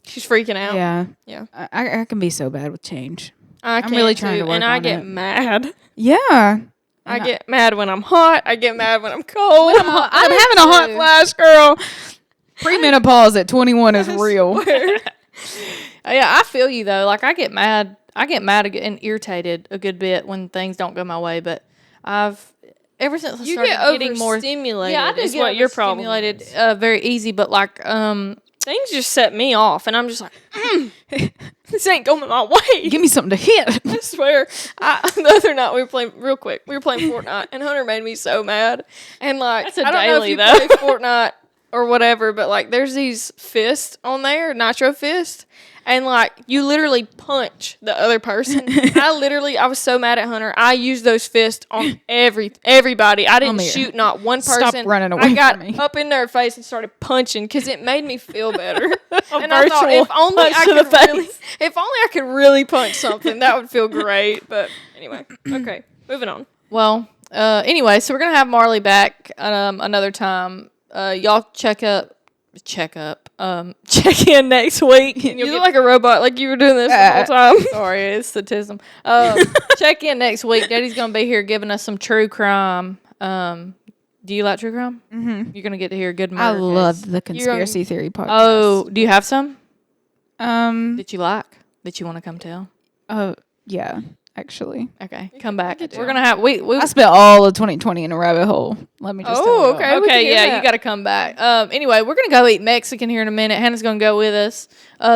She's freaking that. out. Yeah. Yeah. I can be so bad with change. I'm really trying to work and I on get it. mad. Yeah. I get mad when I'm hot. I get mad when I'm cold. I'm having a hot flash, girl. Premenopause at 21 is real. yeah, I feel you though. Like I get mad and irritated a good bit when things don't go my way. But ever since I You started get getting more overstimulated. yeah, I do is get what your problem overstimulated, is. very easy. But like Things just set me off, and I'm just like, this ain't going my way. Give me something to hit. I swear. The other night we were playing Fortnite, and Hunter made me so mad. And like, That's a I don't know if daily, you though. play Fortnite or whatever, but like, there's these fists on there, nitro fist, and like, you literally punch the other person. I was so mad at Hunter. I used those fists on everybody. I didn't here. shoot not one person. Stop running away I got from me. up in their face and started punching because it made me feel better. And virtual I thought if only punch I to the could really, face. if only I could really punch something, that would feel great. But anyway, okay, moving on. well, anyway, so we're gonna have Marley back another time. Y'all check in next week. And You look like a robot, like you were doing this the whole time. Sorry, it's statism. Check in next week. Daddy's gonna be here giving us some true crime. Do you like true crime? Mm-hmm. You're gonna get to hear a good murder I case. love the conspiracy theory podcast. Oh, do you have some that you like that you want to come tell? yeah, actually. Okay, come back. We're gonna have we I spent all of 2020 in a rabbit hole. Let me just tell you. okay. we can Okay, hear yeah, that. you got to come back. Anyway, we're gonna go eat Mexican here in a minute. Hannah's gonna go with us.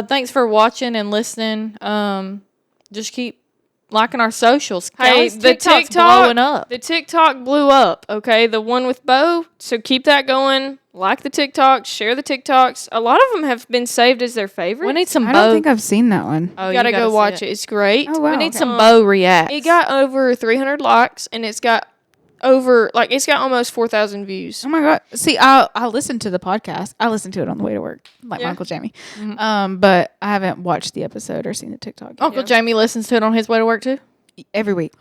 Thanks for watching and listening. Just keep liking our socials. Hey, Callie's the TikTok's TikTok blowing up. The TikTok blew up. Okay, the one with Bo. So keep that going. Like the TikToks, share the TikToks. A lot of them have been saved as their favorite. We need some I bow. don't think I've seen that one. Oh, you gotta go watch it. It's great. Oh, wow. We need Okay. some bow reacts. It got over 300 likes, and it's got almost 4,000 views. Oh my god! See, I listen to the podcast. I listen to it on the way to work, like Yeah. my Uncle Jamie. But I haven't watched the episode or seen the TikTok yet. Uncle Jamie listens to it on his way to work too. Every week.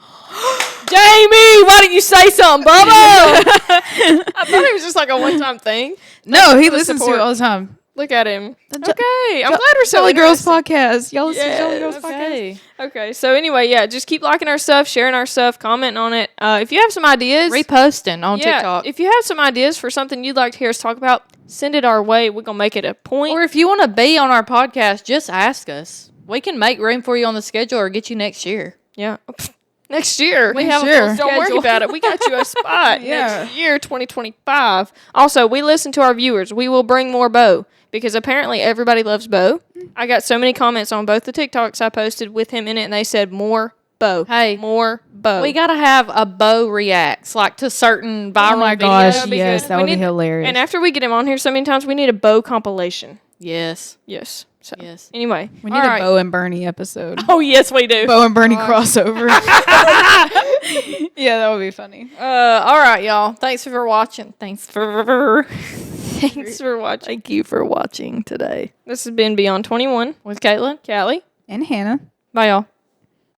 Jamie, why didn't you say something, Bubba? I thought it was just like a one-time thing. No, he for the listens to support. it all the time. Look at him. Jo- Okay, I'm glad we're so Jolly Girls interesting. podcast. Y'all listen to Jolly Yes, Girls podcast. Okay. Okay, so anyway, yeah, just keep liking our stuff, sharing our stuff, commenting on it. If you have some ideas, Reposting on TikTok. if you have some ideas for something you'd like to hear us talk about, send it our way. We're gonna make it a point. Or if you want to be on our podcast, just ask us. We can make room for you on the schedule or get you next year. Yeah. Next year. We have a Sure. full Don't worry schedule. about it. We got you a spot Yeah. next year, 2025. Also, we listen to our viewers. We will bring more Bo because apparently everybody loves Bo. I got so many comments on both the TikToks I posted with him in it, and they said more Bo. Hey, More Bo. we got to have a bow reacts like to certain viral Oh my videos. gosh! That'd be Yes, good. that We would be need- hilarious. And after we get him on here so many times, we need a Bo compilation. Yes. Yes. So, Yes. anyway. we need all a right. Bo and Bernie episode. Oh, yes, we do. Bo and Bernie crossover. Yeah, that would be funny. All right, y'all. Thanks for watching. Thanks for watching. Thank you for watching today. This has been Beyond 21 With Caitlin. Callie. And Hannah. Bye, y'all.